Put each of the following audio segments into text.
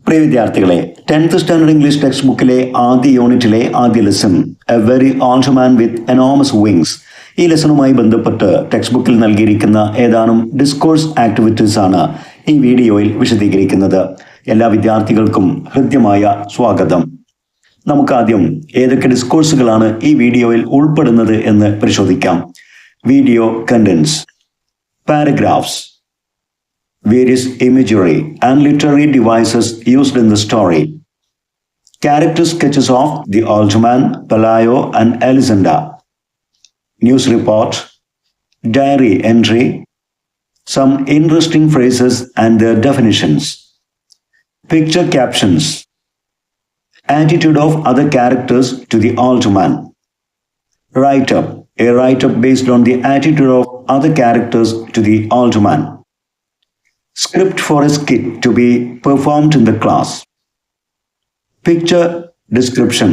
പ്രിയ വിദ്യാർത്ഥികളെ, 10th standard English text ബുക്കിലെ ആദ്യ യൂണിറ്റിലെ ആദ്യ lesson A very old man with enormous wings. ഈ ലെസണുമായി ബന്ധപ്പെട്ട് ടെക്സ്റ്റ് ബുക്കിൽ നൽകിയിരിക്കുന്ന ഏതാനും ഡിസ്കോഴ്സ് ആക്ടിവിറ്റീസ് ആണ് ഈ വീഡിയോയിൽ വിശദീകരിക്കുന്നത്. എല്ലാ വിദ്യാർത്ഥികൾക്കും ഹൃദ്യമായ സ്വാഗതം. നമുക്കാദ്യം ഏതൊക്കെ ഡിസ്കോഴ്സുകളാണ് ഈ വീഡിയോയിൽ ഉൾപ്പെടുന്നത് എന്ന് പരിശോധിക്കാം. Video contents, paragraphs, various imagery and literary devices used in the story, character sketches of the old man, Pelayo and Elisenda, news report, diary entry, some interesting phrases and their definitions, picture captions, attitude of other characters to the old man, write-up, a write-up based on the attitude of other characters to the old man, script for a skit to be performed in the class, picture description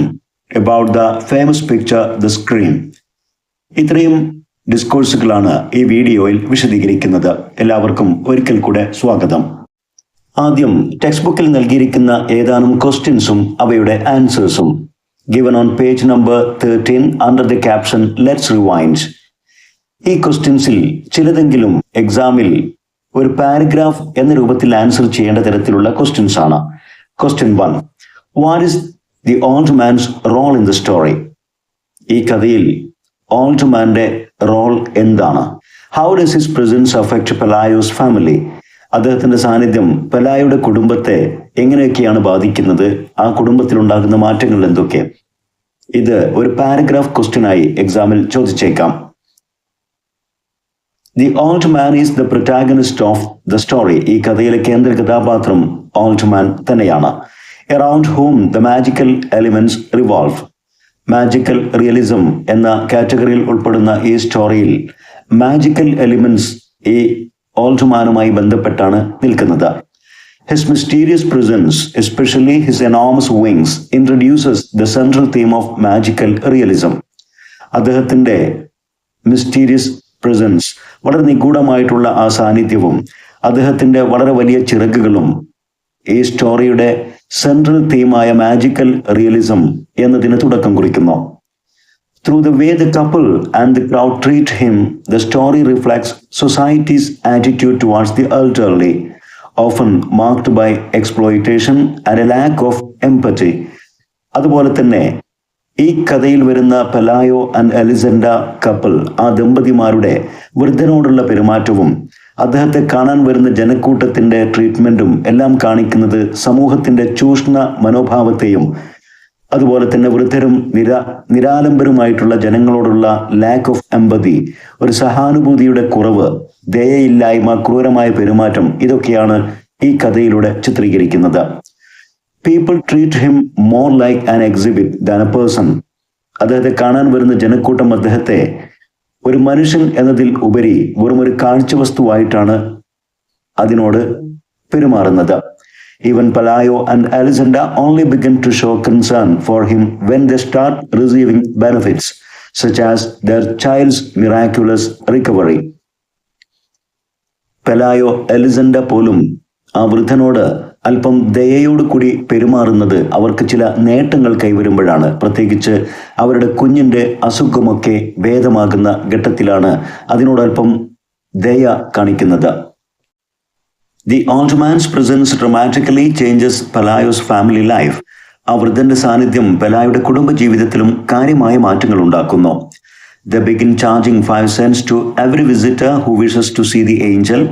about the famous picture, the screen. ഇത്രയും ഡിസ്കോഴ്സുകളാണ് ഈ വീഡിയോയിൽ വിശദീകരിക്കുന്നത്. എല്ലാവർക്കും ഒരിക്കൽ കൂടെ സ്വാഗതം. ആദ്യം text ബുക്കിൽ നൽകിയിരിക്കുന്ന ഏതാനും ക്വസ്റ്റ്യൻസും അവയുടെ ആൻസേഴ്സും. given on page number 13 under the caption Let's Rewind. ഈ ക്വസ്റ്റ്യൻസിൽ ചിലതെങ്കിലും എക്സാമിൽ ഒരു പാരഗ്രാഫ് എന്ന രൂപത്തിൽ ആൻസർ ചെയ്യേണ്ട തരത്തിലുള്ള ക്വസ്റ്റ്യൻസ് ആണ്. Question 1, what is the old man's role in the story? ഈ കഥയിൽ ഓൾഡ് മാന്റെ റോൾ എന്താണ്? How does his presence affect Pelayo's family? അദ്ദേഹത്തിന്റെ സാന്നിധ്യം പെലായുടെ കുടുംബത്തെ എങ്ങനെയൊക്കെയാണ് ബാധിക്കുന്നത്? ആ കുടുംബത്തിൽ ഉണ്ടാകുന്ന മാറ്റങ്ങൾ എന്തൊക്കെ? ഇത് ഒരു പാരഗ്രാഫ് ക്വസ്റ്റ്യനായി എക്സാമിൽ ചോദിച്ചേക്കാം. The old man is the protagonist of the story. ഈ കഥയിലെ കേന്ദ്ര കഥാപാത്രം old man തന്നെയാണ്. Around whom the magical elements revolve. Magical realism എന്ന കാറ്റഗറിയിൽ ഉൾപ്പെടുന്ന ഈ സ്റ്റോറിയിൽ മാജിക്കൽ എലിമെന്റ്സ് ഈ ഓൾഡ് മാനുമായി ബന്ധപ്പെട്ടാണ് നിൽക്കുന്നത്. His mysterious presence, especially his enormous wings, introduces the central theme of magical realism. അദ്ദേഹത്തിന്റെ മിസ്റ്റീരിയസ് പ്രസൻസ്, വളരെ നിഗൂഢമായിട്ടുള്ള ആ സാന്നിധ്യവും അദ്ദേഹത്തിന്റെ വളരെ വലിയ ചിറകുകളും ഈ സ്റ്റോറിയുടെ സെൻട്രൽ തീമായ മാജിക്കൽ റിയലിസം എന്നതിന് തുടക്കം കുറിക്കുന്നു. Through the way the couple and the crowd treat him, the story reflects society's attitude towards the elderly, often marked by exploitation and a lack of empathy. അതുപോലെ തന്നെ ഈ കഥയിൽ വരുന്ന പെലായോ ആൻഡ് എലിസെൻഡ കപ്പിൾ, ആ ദമ്പതിമാരുടെ വൃദ്ധനോടുള്ള പെരുമാറ്റവും അദ്ദേഹത്തെ കാണാൻ വരുന്ന ജനക്കൂട്ടത്തിന്റെ ട്രീറ്റ്മെന്റും എല്ലാം കാണിക്കുന്നത് സമൂഹത്തിന്റെ ചൂഷണ മനോഭാവത്തെയും അതുപോലെ തന്നെ വൃദ്ധരും നിരാലംബരുമായിട്ടുള്ള ജനങ്ങളോടുള്ള ലാക്ക് ഓഫ് എമ്പതി, ഒരു സഹാനുഭൂതിയുടെ കുറവ്, ദയയില്ലായ്മ, ക്രൂരമായ പെരുമാറ്റം, ഇതൊക്കെയാണ് ഈ കഥയിലൂടെ ചിത്രീകരിക്കുന്നത്. People treat him more like an exhibit than a person. അദ്ദേഹത്തെ കാണാൻ വരുന്ന ജനക്കൂട്ടം അദ്ദേഹത്തെ ഒരു മനുഷ്യൻ എന്നതിൽ ഉപരി വെറും ഒരു കാഴ്ചവസ്തുവായിട്ടാണ് അതിനോട് പെരുമാറുന്നത്. Even Pelayo and Elisenda only begin to show concern for him when they start receiving benefits, such as their child's miraculous recovery. പെലായോ എലിസെൻഡ പോലും ആ വൃദ്ധനോട് അല്പം ദയയോട് കൂടി പെരുമാറുന്നത് അവർക്ക് ചില നേട്ടങ്ങൾ കൈവരുമ്പോഴാണ്. പ്രത്യേകിച്ച് അവരുടെ കുഞ്ഞിന്റെ അസുഖമൊക്കെ ഭേദമാകുന്ന ഘട്ടത്തിലാണ് അതിനോടല്പം ദയ കാണിക്കുന്നത്. The old man's presence dramatically changes Pelayo's family life. ആ വൃദ്ധന്റെ സാന്നിധ്യം പെലായുടെ കുടുംബ ജീവിതത്തിലും കാര്യമായ മാറ്റങ്ങൾ ഉണ്ടാക്കുന്നു. They begin charging 5 cents to every visitor who wishes to see the angel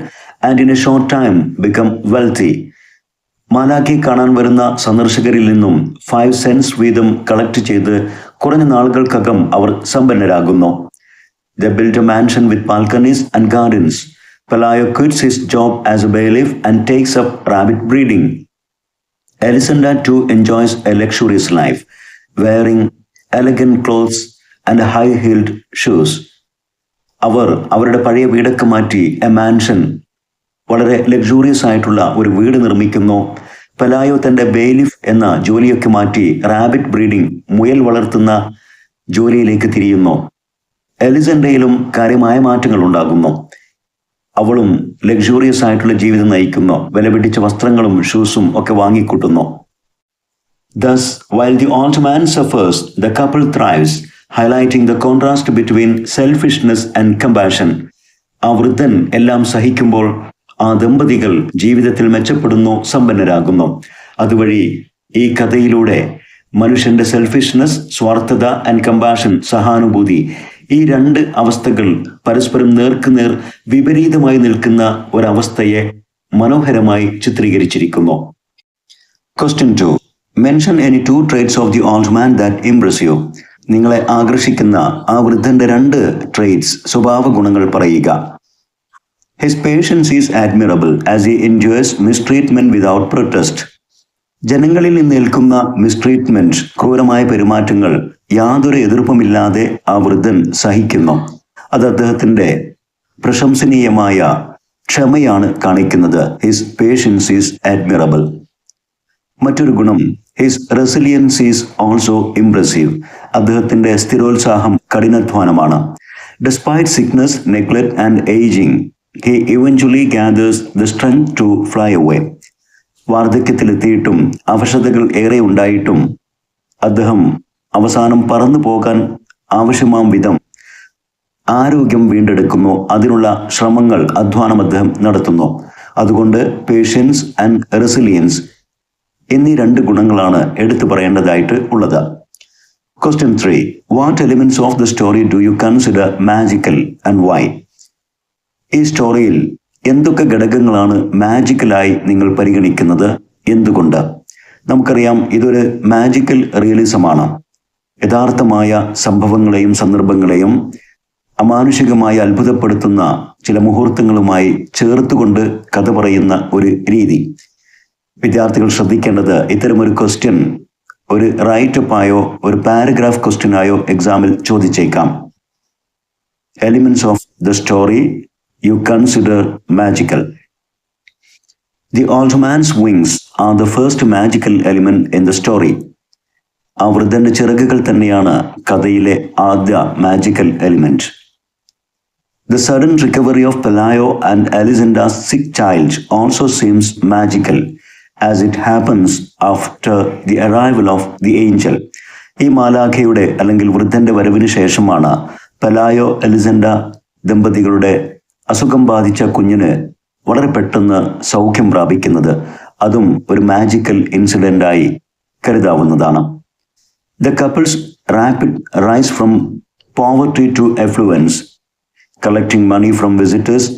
and in a short time become wealthy. മാലാഖയെ കാണാൻ വരുന്ന സന്ദർശകരിൽ നിന്നും 5 cents വീതം കളക്ട് ചെയ്ത് കുറഞ്ഞ നാളുകൾക്കകം അവർ സമ്പന്നരാകുന്നു. They build a mansion with balconies and gardens. Pelayo quits his job as a bailiff and takes up rabbit breeding. Elisenda too enjoys a luxurious life, wearing elegant clothes and high-heeled shoes. അവർ അവരുടെ പഴയ വീടൊക്കെ മാറ്റി A mansion, വളരെ luxurious ആയിട്ടുള്ള ഒരു വീട് നിർമ്മിക്കുന്നു. പെലായോ തന്റെ ബെയിലിഫ് എന്ന ജോലിയൊക്കെ മാറ്റി റാബിറ്റ് ബ്രീഡിംഗ്, മുയൽ വളർത്തുന്ന ജോലിയിലേക്ക് തിരിയുന്നു. എലിസെൻഡയിലും കാര്യമായ മാറ്റങ്ങൾ ഉണ്ടാകുന്നു. അവളും ലക്ഷൂറിയസ് ആയിട്ടുള്ള ജീവിതം നയിക്കുന്നു. വിലപിടിച്ച വസ്ത്രങ്ങളും ഷൂസും ഒക്കെ വാങ്ങിക്കൂട്ടുന്നു. Thus, while the old man suffers, the couple thrives, highlighting the contrast between selfishness and compassion. ആ വൃദ്ധൻ എല്ലാം സഹിക്കുമ്പോൾ ആ ദമ്പതികൾ ജീവിതത്തിൽ മെച്ചപ്പെടുന്നു, സമ്പന്നരാകുന്നു. അതുവഴി ഈ കഥയിലൂടെ മനുഷ്യന്റെ സെൽഫിഷ്നെസ്, സ്വാർത്ഥത ആൻഡ് കമ്പാഷൻ, സഹാനുഭൂതി, ഈ രണ്ട് അവസ്ഥകൾ പരസ്പരം നേർക്കുനേർ വിപരീതമായി നിൽക്കുന്ന ഒരവസ്ഥയെ മനോഹരമായി ചിത്രീകരിച്ചിരിക്കുന്നു. Question 2. Mention any 2 traits of the old man that impress you. നിങ്ങളെ ആകർഷിക്കുന്ന ആ വൃദ്ധന്റെ 2 traits, സ്വഭാവ ഗുണങ്ങൾ പറയുക. His patience is admirable as he endures mistreatment without protest. ജനങ്ങളിൽ നിന്ന് ഏൽക്കുന്ന മിസ്ട്രീറ്റ്മെന്റ്, ക്രൂരമായ പെരുമാറ്റങ്ങൾ യാതൊരു എതിർപ്പുമില്ലാതെ ആ വൃദ്ധൻ സഹിക്കുന്നു. അത് അദ്ദേഹത്തിന്റെ പ്രശംസനീയമായ ക്ഷമയാണ് കാണിക്കുന്നത്. His patience is admirable. മറ്റൊരു ഗുണം, his resilience is also impressive. അദ്ദേഹത്തിന്റെ സ്ഥിരോത്സാഹം കഠിനാധ്വാനമാണ്. Despite sickness, neglect and ageing, he eventually gathers the strength to fly away. വാർദ്ധക്യത്തിലെത്തിയിട്ടും അവശതകൾ ഏറെ ഉണ്ടായിട്ടും അദ്ദേഹം അവസാനം പറന്നു പോകാൻ ആവശ്യമാം വിധം ആരോഗ്യം വീണ്ടെടുക്കുന്നു. അതിനുള്ള ശ്രമങ്ങൾ, അധ്വാനം അദ്ദേഹം നടത്തുന്നു. അതുകൊണ്ട് പേഷ്യൻസ് ആൻഡ് റെസിലിയൻസ് എന്നീ 2 ഗുണങ്ങളാണ് എടുത്തു പറയേണ്ടതായിട്ട് ഉള്ളത്. Question 3. What elements of the story do you consider magical and why? ഈ സ്റ്റോറിയിൽ എന്തൊക്കെ ഘടകങ്ങളാണ് മാജിക്കലായി നിങ്ങൾ പരിഗണിക്കുന്നത്, എന്തുകൊണ്ട്? നമുക്കറിയാം, ഇതൊരു മാജിക്കൽ റിയലിസമാണ്. യഥാർത്ഥമായ സംഭവങ്ങളെയും സന്ദർഭങ്ങളെയും അമാനുഷികമായി അത്ഭുതപ്പെടുത്തുന്ന ചില മുഹൂർത്തങ്ങളുമായി ചേർത്തുകൊണ്ട് കഥ പറയുന്ന ഒരു രീതി. വിദ്യാർത്ഥികൾ ശ്രദ്ധിക്കേണ്ടത്, ഇത്തരമൊരു ക്വസ്റ്റ്യൻ ഒരു റൈറ്റപ്പായോ ഒരു പാരഗ്രാഫ് ക്വസ്റ്റ്യനായോ എക്സാമിൽ ചോദിച്ചേക്കാം. Elements of the story you consider magical. The old man's wings are the first magical element in the story. ആ വൃദ്ധന്റെ ചിറകുകൾ തന്നെയാണ് കഥയിലെ ആദ്യ magical element. The sudden recovery of Pelayo and Elizenda's sick child also seems magical, as it happens after the arrival of the angel. ഈ മാലാഖയുടെ അല്ലെങ്കിൽ വൃദ്ധന്റെ വരവിന് ശേഷമാണ് പെലായോ എലിസെൻഡ ദമ്പതികളുടെ അസുഖം ബാധിച്ച കുഞ്ഞിന് വളരെ പെട്ടെന്ന് സൗഖ്യം പ്രാപിക്കുന്നത്. അതും ഒരു മാജിക്കൽ ഇൻസിഡൻ്റായി കരുതാവുന്നതാണ്. The couple's rapid rise from poverty to affluence, collecting money from visitors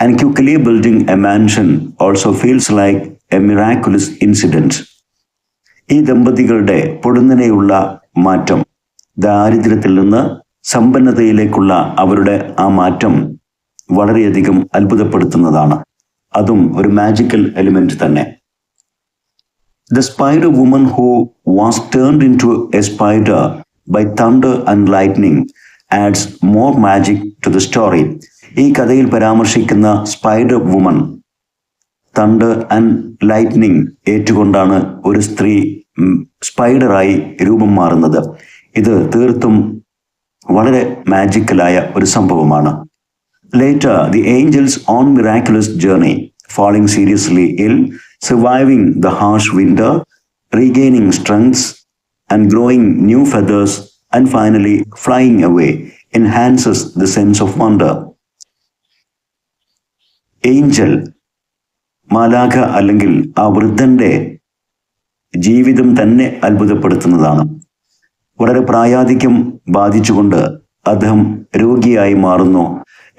and quickly building a mansion also feels like a miraculous incident. ഈ ദമ്പതികളുടെ പൊടുന്നനെയുള്ള മാറ്റം, ദാരിദ്ര്യത്തിൽ നിന്ന് സമ്പന്നതയിലേക്കുള്ള അവരുടെ ആ മാറ്റം വളരെയധികം അത്ഭുതപ്പെടുത്തുന്നതാണ്. അതും ഒരു മാജിക്കൽ എലിമെന്റ് തന്നെ. The spider woman who was turned into a spider by thunder and lightning adds more magic to the story. ഈ കഥയിൽ പരാമർശിക്കുന്ന spider woman, thunder and lightning ഏറ്റുകൊണ്ടാണ് ഒരു സ്ത്രീ സ്പൈഡറായി രൂപം മാറുന്നത്. ഇത് തീർത്തും വളരെ മാജിക്കലായ ഒരു സംഭവമാണ്. Later, the angel's on miraculous journey, falling seriously ill, surviving the harsh winter, regaining strength and growing new feathers, and finally flying away, enhances the sense of wonder. Angel, മാലാഖ അല്ലെങ്കിൽ ആ വൃദ്ധന്റെ ജീവിതം തന്നെ അത്ഭുതപ്പെടുത്തുന്നതാണ്. വളരെ പ്രായാധിക്യം ബാധിച്ചുകൊണ്ട് അദ്ദേഹം രോഗിയായി മാറുന്നു.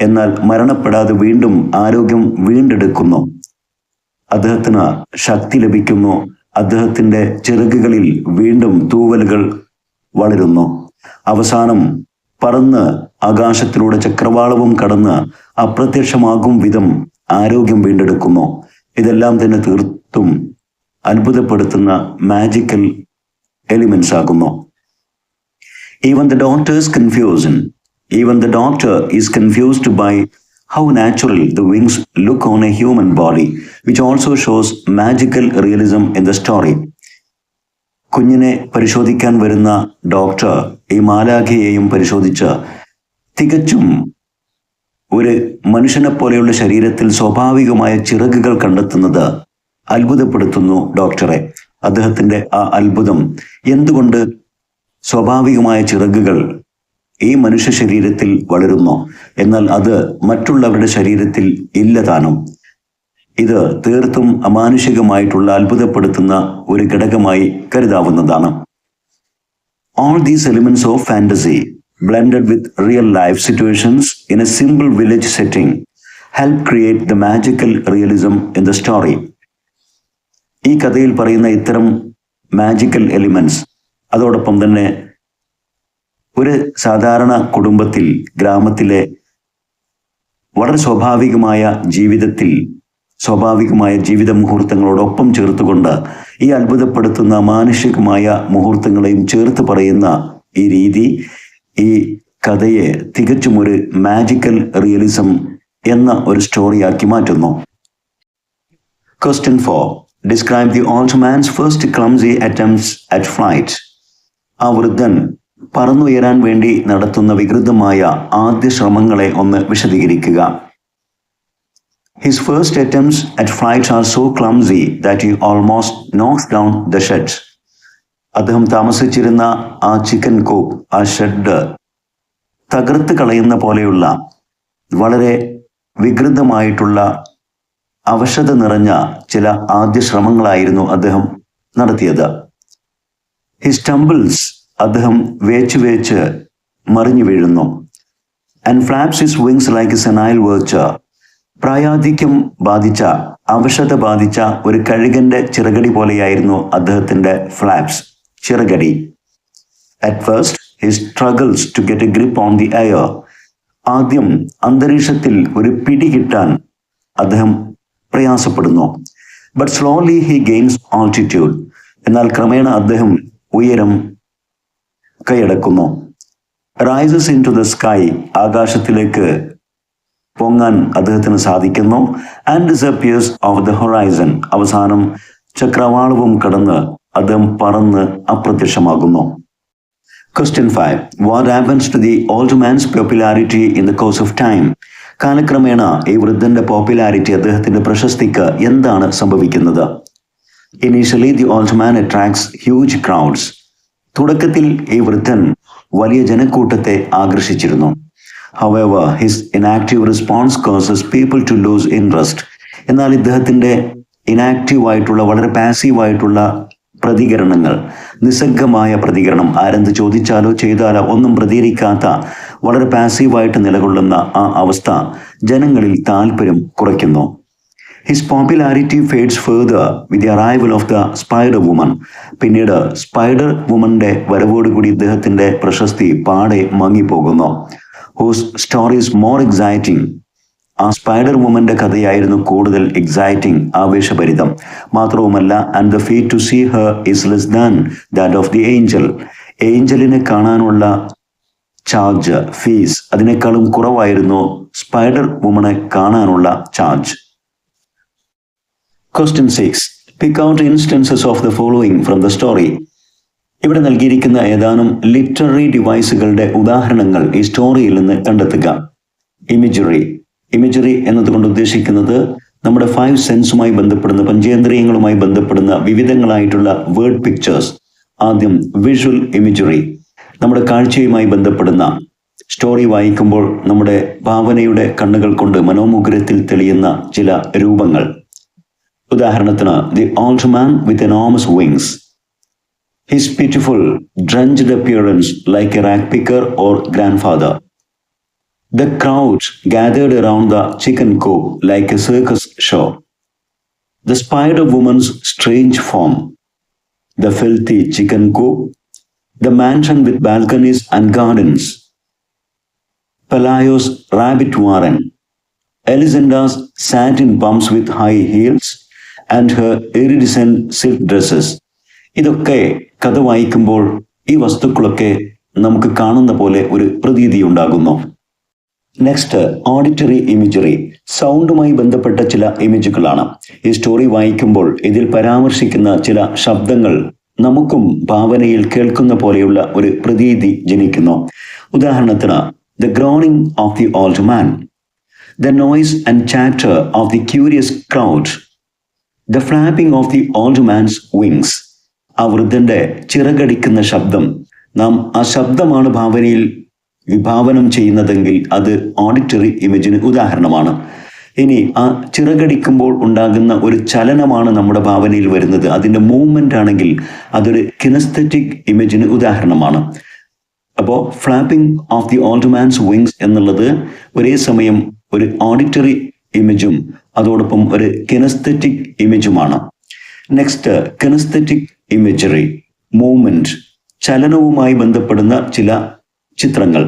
എന്നാൽ മരണപ്പെടാതെ വീണ്ടും ആരോഗ്യം വീണ്ടെടുക്കുന്നു. അദ്ദേഹത്തിന് ശക്തി ലഭിക്കുന്നു. അദ്ദേഹത്തിന്റെ ചിറകുകളിൽ വീണ്ടും തൂവലുകൾ വളരുന്നു. അവസാനം പറന്ന് ആകാശത്തിലൂടെ ചക്രവാളവും കടന്ന് അപ്രത്യക്ഷമാകും വിധം ആരോഗ്യം വീണ്ടെടുക്കുന്നു. ഇതെല്ലാം തന്നെ തീർത്തും അത്ഭുതപ്പെടുത്തുന്ന മാജിക്കൽ എലിമെന്റ്സ് ആകുന്നു. Even the doctor is confused by how natural the wings look on a human body, which also shows magical realism in the story. കുഞ്ഞിനെ പരിശോധിക്കാൻ വരുന്ന ഡോക്ടർ ഈ മാലാഖയെയും പരിശോധിച്ച് തികച്ചും ഒരു മനുഷ്യനെ പോലെയുള്ള ശരീരത്തിൽ സ്വാഭാവികമായ ചിറകുകൾ കണ്ടെത്തുന്നത് അത്ഭുതപ്പെടുത്തുന്നു ഡോക്ടറെ. അദ്ദേഹത്തിന്റെ ആ അത്ഭുതം, എന്തുകൊണ്ട് സ്വാഭാവികമായ ചിറകുകൾ ഈ മനുഷ്യ ശരീരത്തിൽ വളരുന്നു, എന്നാൽ അത് മറ്റുള്ളവരുടെ ശരീരത്തിൽ ഇല്ലതാനും. ഇത് തീർത്തും അമാനുഷികമായിട്ടുള്ള അത്ഭുതപ്പെടുത്തുന്ന ഒരു ഘടകമായി കരുതാവുന്നതാണ്. All these elements of fantasy blended with real life situations in a simple village setting help create the magical realism in the story. ഈ കഥയിൽ പറയുന്ന ഇത്തരം മാജിക്കൽ എലിമെന്റ്സ്, അതോടൊപ്പം തന്നെ ഒരു സാധാരണ കുടുംബത്തിൽ, ഗ്രാമത്തിലെ വളരെ സ്വാഭാവികമായ ജീവിത മുഹൂർത്തങ്ങളോടൊപ്പം ചേർത്തുകൊണ്ട് ഈ അത്ഭുതപ്പെടുത്തുന്ന മാനുഷികമായ മുഹൂർത്തങ്ങളെയും ചേർത്ത് പറയുന്ന ഈ രീതി ഈ കഥയെ തികച്ചും ഒരു മാജിക്കൽ റിയലിസം എന്ന ഒരു സ്റ്റോറിയാക്കി മാറ്റുന്നു. Question 4. Describe the old man's first clumsy attempts at flight. ആ വൃദ്ധൻ പറന്നുയരാൻ വേണ്ടി നടത്തുന്ന വികൃതമായ ആദ്യ ശ്രമങ്ങളെ ഒന്ന് വിശദീകരിക്കുക. His first attempts at flight are so clumsy that he almost knocks down the sheds. അദ്ദേഹം താമസിച്ചിരുന്ന ആ ചിക്കൻ കോപ്പ്, ആ ഷെഡ് തകർത്ത് കളയുന്ന പോലെയുള്ള വളരെ വികൃതമായിട്ടുള്ള അവശത നിറഞ്ഞ ചില ആദ്യ ശ്രമങ്ങളായിരുന്നു അദ്ദേഹം നടത്തിയത്. His stumbles, അദ്ദേഹം വേച്ച് മറിഞ്ഞു വീഴുന്നു. And flaps his wings like a senile vulture. പ്രായാധിക്യം ബാധിച്ച, അവശത ബാധിച്ച ഒരു കഴുകന്റെ ചിറകടി പോലെയായിരുന്നു അദ്ദേഹത്തിന്റെ flaps, ചിറകടി. At first, he struggles to get a grip on the air. ആദ്യം അന്തരീക്ഷത്തിൽ ഒരു പിടി കിട്ടാൻ അദ്ദേഹം പ്രയാസപ്പെടുന്നു. But slowly he gains altitude. എന്നാൽ ക്രമേണ അദ്ദേഹം ഉയരം കൈയടക്കുന്നു. Rises into the sky. ആകാശത്തിലേക്ക് പൊങ്ങാൻ അദ്ദേഹത്തിന് സാധിക്കുന്നു. And disappears over the horizon. അവസാനം ചക്രവാളവും കടന്ന് അദ്ദേഹം പറന്ന് അപ്രത്യക്ഷമാകുന്നു. Question 5. What happens to the old man's popularity in the course of time? കാലക്രമേണ ഈ വൃദ്ധന്റെ പോപ്പുലാരിറ്റി, അദ്ദേഹത്തിന്റെ പ്രശസ്തിക്ക് എന്താണ് സംഭവിക്കുന്നത്? Initially, the old man attracts huge crowds. തുടക്കത്തിൽ ഈ വൃദ്ധൻ വലിയ ജനക്കൂട്ടത്തെ ആകർഷിച്ചിരുന്നു. However, his inactive response causes people to lose interest. എന്നാൽ ഇദ്ദേഹത്തിന്റെ ഇനാക്റ്റീവായിട്ടുള്ള, വളരെ പാസീവായിട്ടുള്ള പ്രതികരണങ്ങൾ, നിസ്സംഗമായ പ്രതികരണം, ആരെന്ത് ചോദിച്ചാലോ ചെയ്താലോ ഒന്നും പ്രതികരിക്കാത്ത വളരെ പാസീവായിട്ട് നിലകൊള്ളുന്ന ആ അവസ്ഥ ജനങ്ങളിൽ താല്പര്യം കുറയ്ക്കുന്നു. His popularity fades further with the arrival of the Spider Woman. പിന്നീട് സ്പൈഡർ വുമന്റെ വരവോടുകൂടി ഇദ്ദേഹത്തിന്റെ പ്രശസ്തി പാടെ മങ്ങിപ്പോകുന്നു. Whose story is more exciting. ആ സ്പൈഡർ വുമന്റെ കഥയായിരുന്നു കൂടുതൽ എക്സൈറ്റിംഗ്, ആവേശഭരിതം. മാത്രവുമല്ല, and the fee to see her is less than that of the angel. ഏഞ്ചലിനെ കാണാനുള്ള charge, fees അതിനേക്കാളും കുറവായിരുന്നു സ്പൈഡർ വുമനെ കാണാനുള്ള charge. Question 6. Pick out instances of the following from the story. ഇവിടെ നൽകിയിരിക്കുന്ന ഏതാനും ലിറ്റററി ഡിവൈസുകളുടെ ഉദാഹരണങ്ങൾ ഈ സ്റ്റോറിയിൽ നിന്ന് കണ്ടെത്തുക. ഇമേജറി എന്നതുകൊണ്ട് ഉദ്ദേശിക്കുന്നത് നമ്മുടെ 5 സെൻസുമായി ബന്ധപ്പെടുന്ന, പഞ്ചേന്ദ്രിയങ്ങളുമായി ബന്ധപ്പെടുന്ന വിവിധങ്ങളായിട്ടുള്ള വേർഡ് പിക്ചേഴ്സ്. ആദ്യം വിഷ്വൽ ഇമേജറി, നമ്മുടെ കാഴ്ചയുമായി ബന്ധപ്പെടുന്ന, സ്റ്റോറി വായിക്കുമ്പോൾ നമ്മുടെ ഭാവനയുടെ കണ്ണുകൾ കൊണ്ട് മനോമുഗ്രത്തിൽ തെളിയുന്ന ചില രൂപങ്ങൾ. ഉദാഹരണത്തിന്, the old man with enormous wings. His pitiful, drenched appearance like a rag picker or grandfather. The crowds gathered around the chicken coop like a circus show. The spider woman's strange form. The filthy chicken coop. The mansion with balconies and gardens. Pelayo's rabbit warren. Elizenda's satin pumps with high heels and her iridescent silk dresses. ഇതൊക്കെ കഥ വായിക്കുമ്പോൾ ഈ വസ്തുക്കളൊക്കെ നമുക്ക് കാണുന്ന പോലെ ഒരു പ്രതീതി ഉണ്ടാകുന്നു. Next, auditory imagery. സൗണ്ടുമായി ബന്ധപ്പെട്ട ചില ഇമേജുകളാണ്. ഈ സ്റ്റോറി വായിക്കുമ്പോൾ ഇതിൽ പരാമർശിക്കുന്ന ചില ശബ്ദങ്ങൾ നമുക്കും ഭാവനയിൽ കേൾക്കുന്ന പോലെയുള്ള ഒരു പ്രതീതി ജനിക്കുന്നു. ഉദാഹരണത്തിന്, the groaning of the old man. The noise and chatter of the curious crowd, the flapping of the old man's wings. ആ വൃദ്ധന്റെ ചിറകടിക്കുന്ന ശബ്ദം, നാം ആ ശബ്ദമാണ് ഭാവനയിൽ വിഭാവനം ചെയ്യുന്നതെങ്കിൽ അത് ഓഡിറ്ററി ഇമേജിന് ഉദാഹരണമാണ്. ഇനി ആ ചിറകടിക്കുമ്പോൾ ഉണ്ടാകുന്ന ഒരു ചലനമാണ് നമ്മുടെ ഭാവനയിൽ വരുന്നത്, അതിൻ്റെ മൂവ്മെൻ്റ് ആണെങ്കിൽ അതൊരു കിനസ്തെറ്റിക് ഇമേജിന് ഉദാഹരണമാണ്. അപ്പോൾ flapping of the old man's wings എന്നുള്ളത് ഒരേ സമയം ഒരു ഓഡിറ്ററി ഇമേജും അതോടൊപ്പം ഒരു കിനസ്തെറ്റിക് ഇമേജുമാണ്. നെക്സ്റ്റ്, കിനസ്തെറ്റിക് ഇമേജറി, മൂവ്മെന്റ്, ചലനവുമായി ബന്ധപ്പെടുന്ന ചില ചിത്രങ്ങൾ.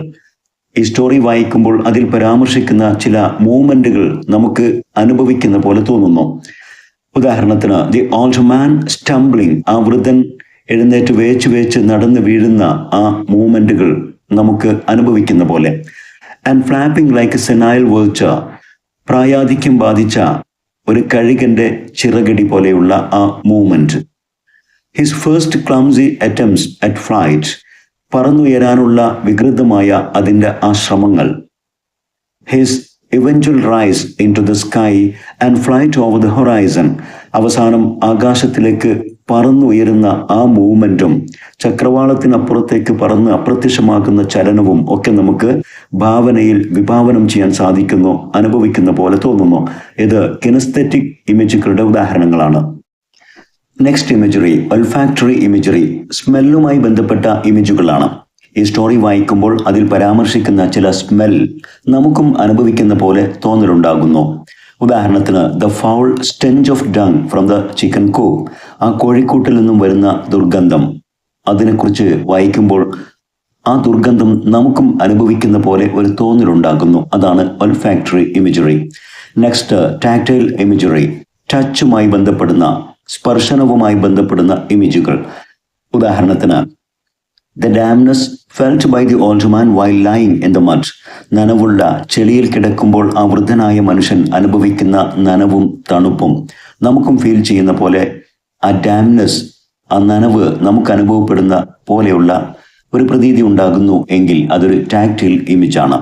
ഈ സ്റ്റോറി വായിക്കുമ്പോൾ അതിൽ പരാമർശിക്കുന്ന ചില മൂവ്മെന്റുകൾ നമുക്ക് അനുഭവിക്കുന്ന പോലെ തോന്നുന്നു. ഉദാഹരണത്തിന്, ദി ഓൾഡ് മാൻ സ്റ്റംബ്ലിംഗ്, ആ വൃദ്ധൻ എഴുന്നേറ്റ് വേച്ച് നടന്നു വീഴുന്ന ആ മൂവ്മെന്റുകൾ നമുക്ക് അനുഭവിക്കുന്ന പോലെ. And flapping like a senile vulture, പ്രായാധിക്യം ബാധിച്ച ഒരു കഴുകന്റെ ചിറകടി പോലെയുള്ള ആ movement. His first clumsy attempts at flight, പറന്നുയരാനുള്ള വികൃതമായ അതിൻ്റെ ആ ശ്രമങ്ങൾ. His eventual rise into the sky and flight over the horizon, അവസാനം ആകാശത്തിലേക്ക് പറന്നുയരുന്ന ആ മൂവ്മെന്റും ചക്രവാളത്തിനപ്പുറത്തേക്ക് പറന്ന് അപ്രത്യക്ഷമാക്കുന്ന ചലനവും ഒക്കെ നമുക്ക് ഭാവനയിൽ വിഭാവനം ചെയ്യാൻ സാധിക്കുന്നു, അനുഭവിക്കുന്ന പോലെ തോന്നുന്നു. ഇത് കിനസ്തെറ്റിക് ഇമേജുകളുടെ ഉദാഹരണങ്ങളാണ്. നെക്സ്റ്റ് ഇമേജറി, ഒൾഫാക്ടറി ഇമേജറി, സ്മെല്ലുമായി ബന്ധപ്പെട്ട ഇമേജുകളാണ്. ഈ സ്റ്റോറി വായിക്കുമ്പോൾ അതിൽ പരാമർശിക്കുന്ന ചില സ്മെൽ നമുക്കും അനുഭവിക്കുന്ന പോലെ തോന്നലുണ്ടാകുന്നു. ഉദാഹരണത്തിന്, the foul stench of dung from the chicken coop, ആ കോഴിക്കൂട്ടിൽ നിന്നും വരുന്ന ദുർഗന്ധം, അതിനെക്കുറിച്ച് വായിക്കുമ്പോൾ ആ ദുർഗന്ധം നമുക്കും അനുഭവിക്കുന്ന പോലെ ഒരു തോന്നലുണ്ടാകുന്നു. അതാണ് ഒൾഫാക്ടറി ഇമേജറി. നെക്സ്റ്റ്, ടാക്ടൈൽ ഇമേജറി, ടച്ചുമായി ബന്ധപ്പെടുന്ന, സ്പർശനവുമായി ബന്ധപ്പെടുന്ന ഇമേജുകൾ. ഉദാഹരണത്തിന്, the dampness felt by the old man while lying in the mud, നനവുള്ള ചെളിയിൽ കിടക്കുമ്പോൾ ആ വൃദ്ധനായ മനുഷ്യൻ അനുഭവിക്കുന്ന നനവും തണുപ്പും നമുക്കും ഫീൽ ചെയ്യുന്ന പോലെ ആ ഡാംനെസ്, ആ നനവ് നമുക്ക് അനുഭവപ്പെടുന്ന പോലെയുള്ള ഒരു പ്രതീതി ഉണ്ടാകുന്നു എങ്കിൽ അതൊരു ടാക്ടൈൽ ഇമേജ് ആണ്.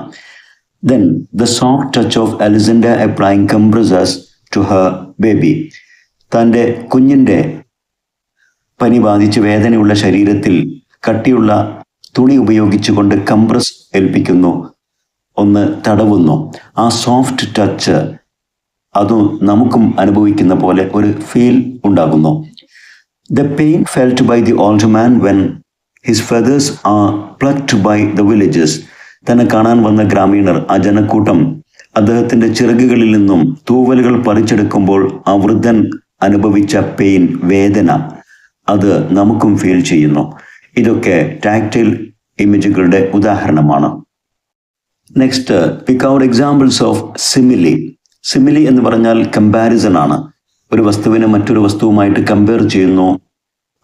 Then the soft touch of Alexander applying compressors to her baby, തൻ്റെ കുഞ്ഞിൻ്റെ പനി ബാധിച്ച് വേദനയുള്ള ശരീരത്തിൽ കട്ടിയുള്ള തുണി ഉപയോഗിച്ചുകൊണ്ട് കംപ്രസ് ഏൽപ്പിക്കുന്നു, ഒന്ന് തടവുന്നു. ആ സോഫ്റ്റ് ടച്ച് അത് നമുക്കും അനുഭവിക്കുന്ന പോലെ ഒരു ഫീൽ ഉണ്ടാകുന്നു. The pain felt by the old man when his feathers are plucked by the villages, തന്നെ കാണാൻ വന്ന ഗ്രാമീണർ, ആ ജനക്കൂട്ടം അദ്ദേഹത്തിൻ്റെ ചിറകുകളിൽ നിന്നും തൂവലുകൾ പറിച്ചെടുക്കുമ്പോൾ ആ വൃദ്ധൻ അനുഭവിച്ച പെയിൻ, വേദന, അത് നമുക്കും ഫീൽ ചെയ്യുന്നു. ഇതൊക്കെ ടാക്ടൈൽ ഇമേജുകളുടെ ഉദാഹരണമാണ്. Next, pick out examples of simile. Simile എന്ന് പറഞ്ഞാൽ കമ്പാരിസൺ ആണ്. ഒരു വസ്തുവിനെ മറ്റൊരു വസ്തുവുമായിട്ട് കമ്പയർ ചെയ്യുന്നു,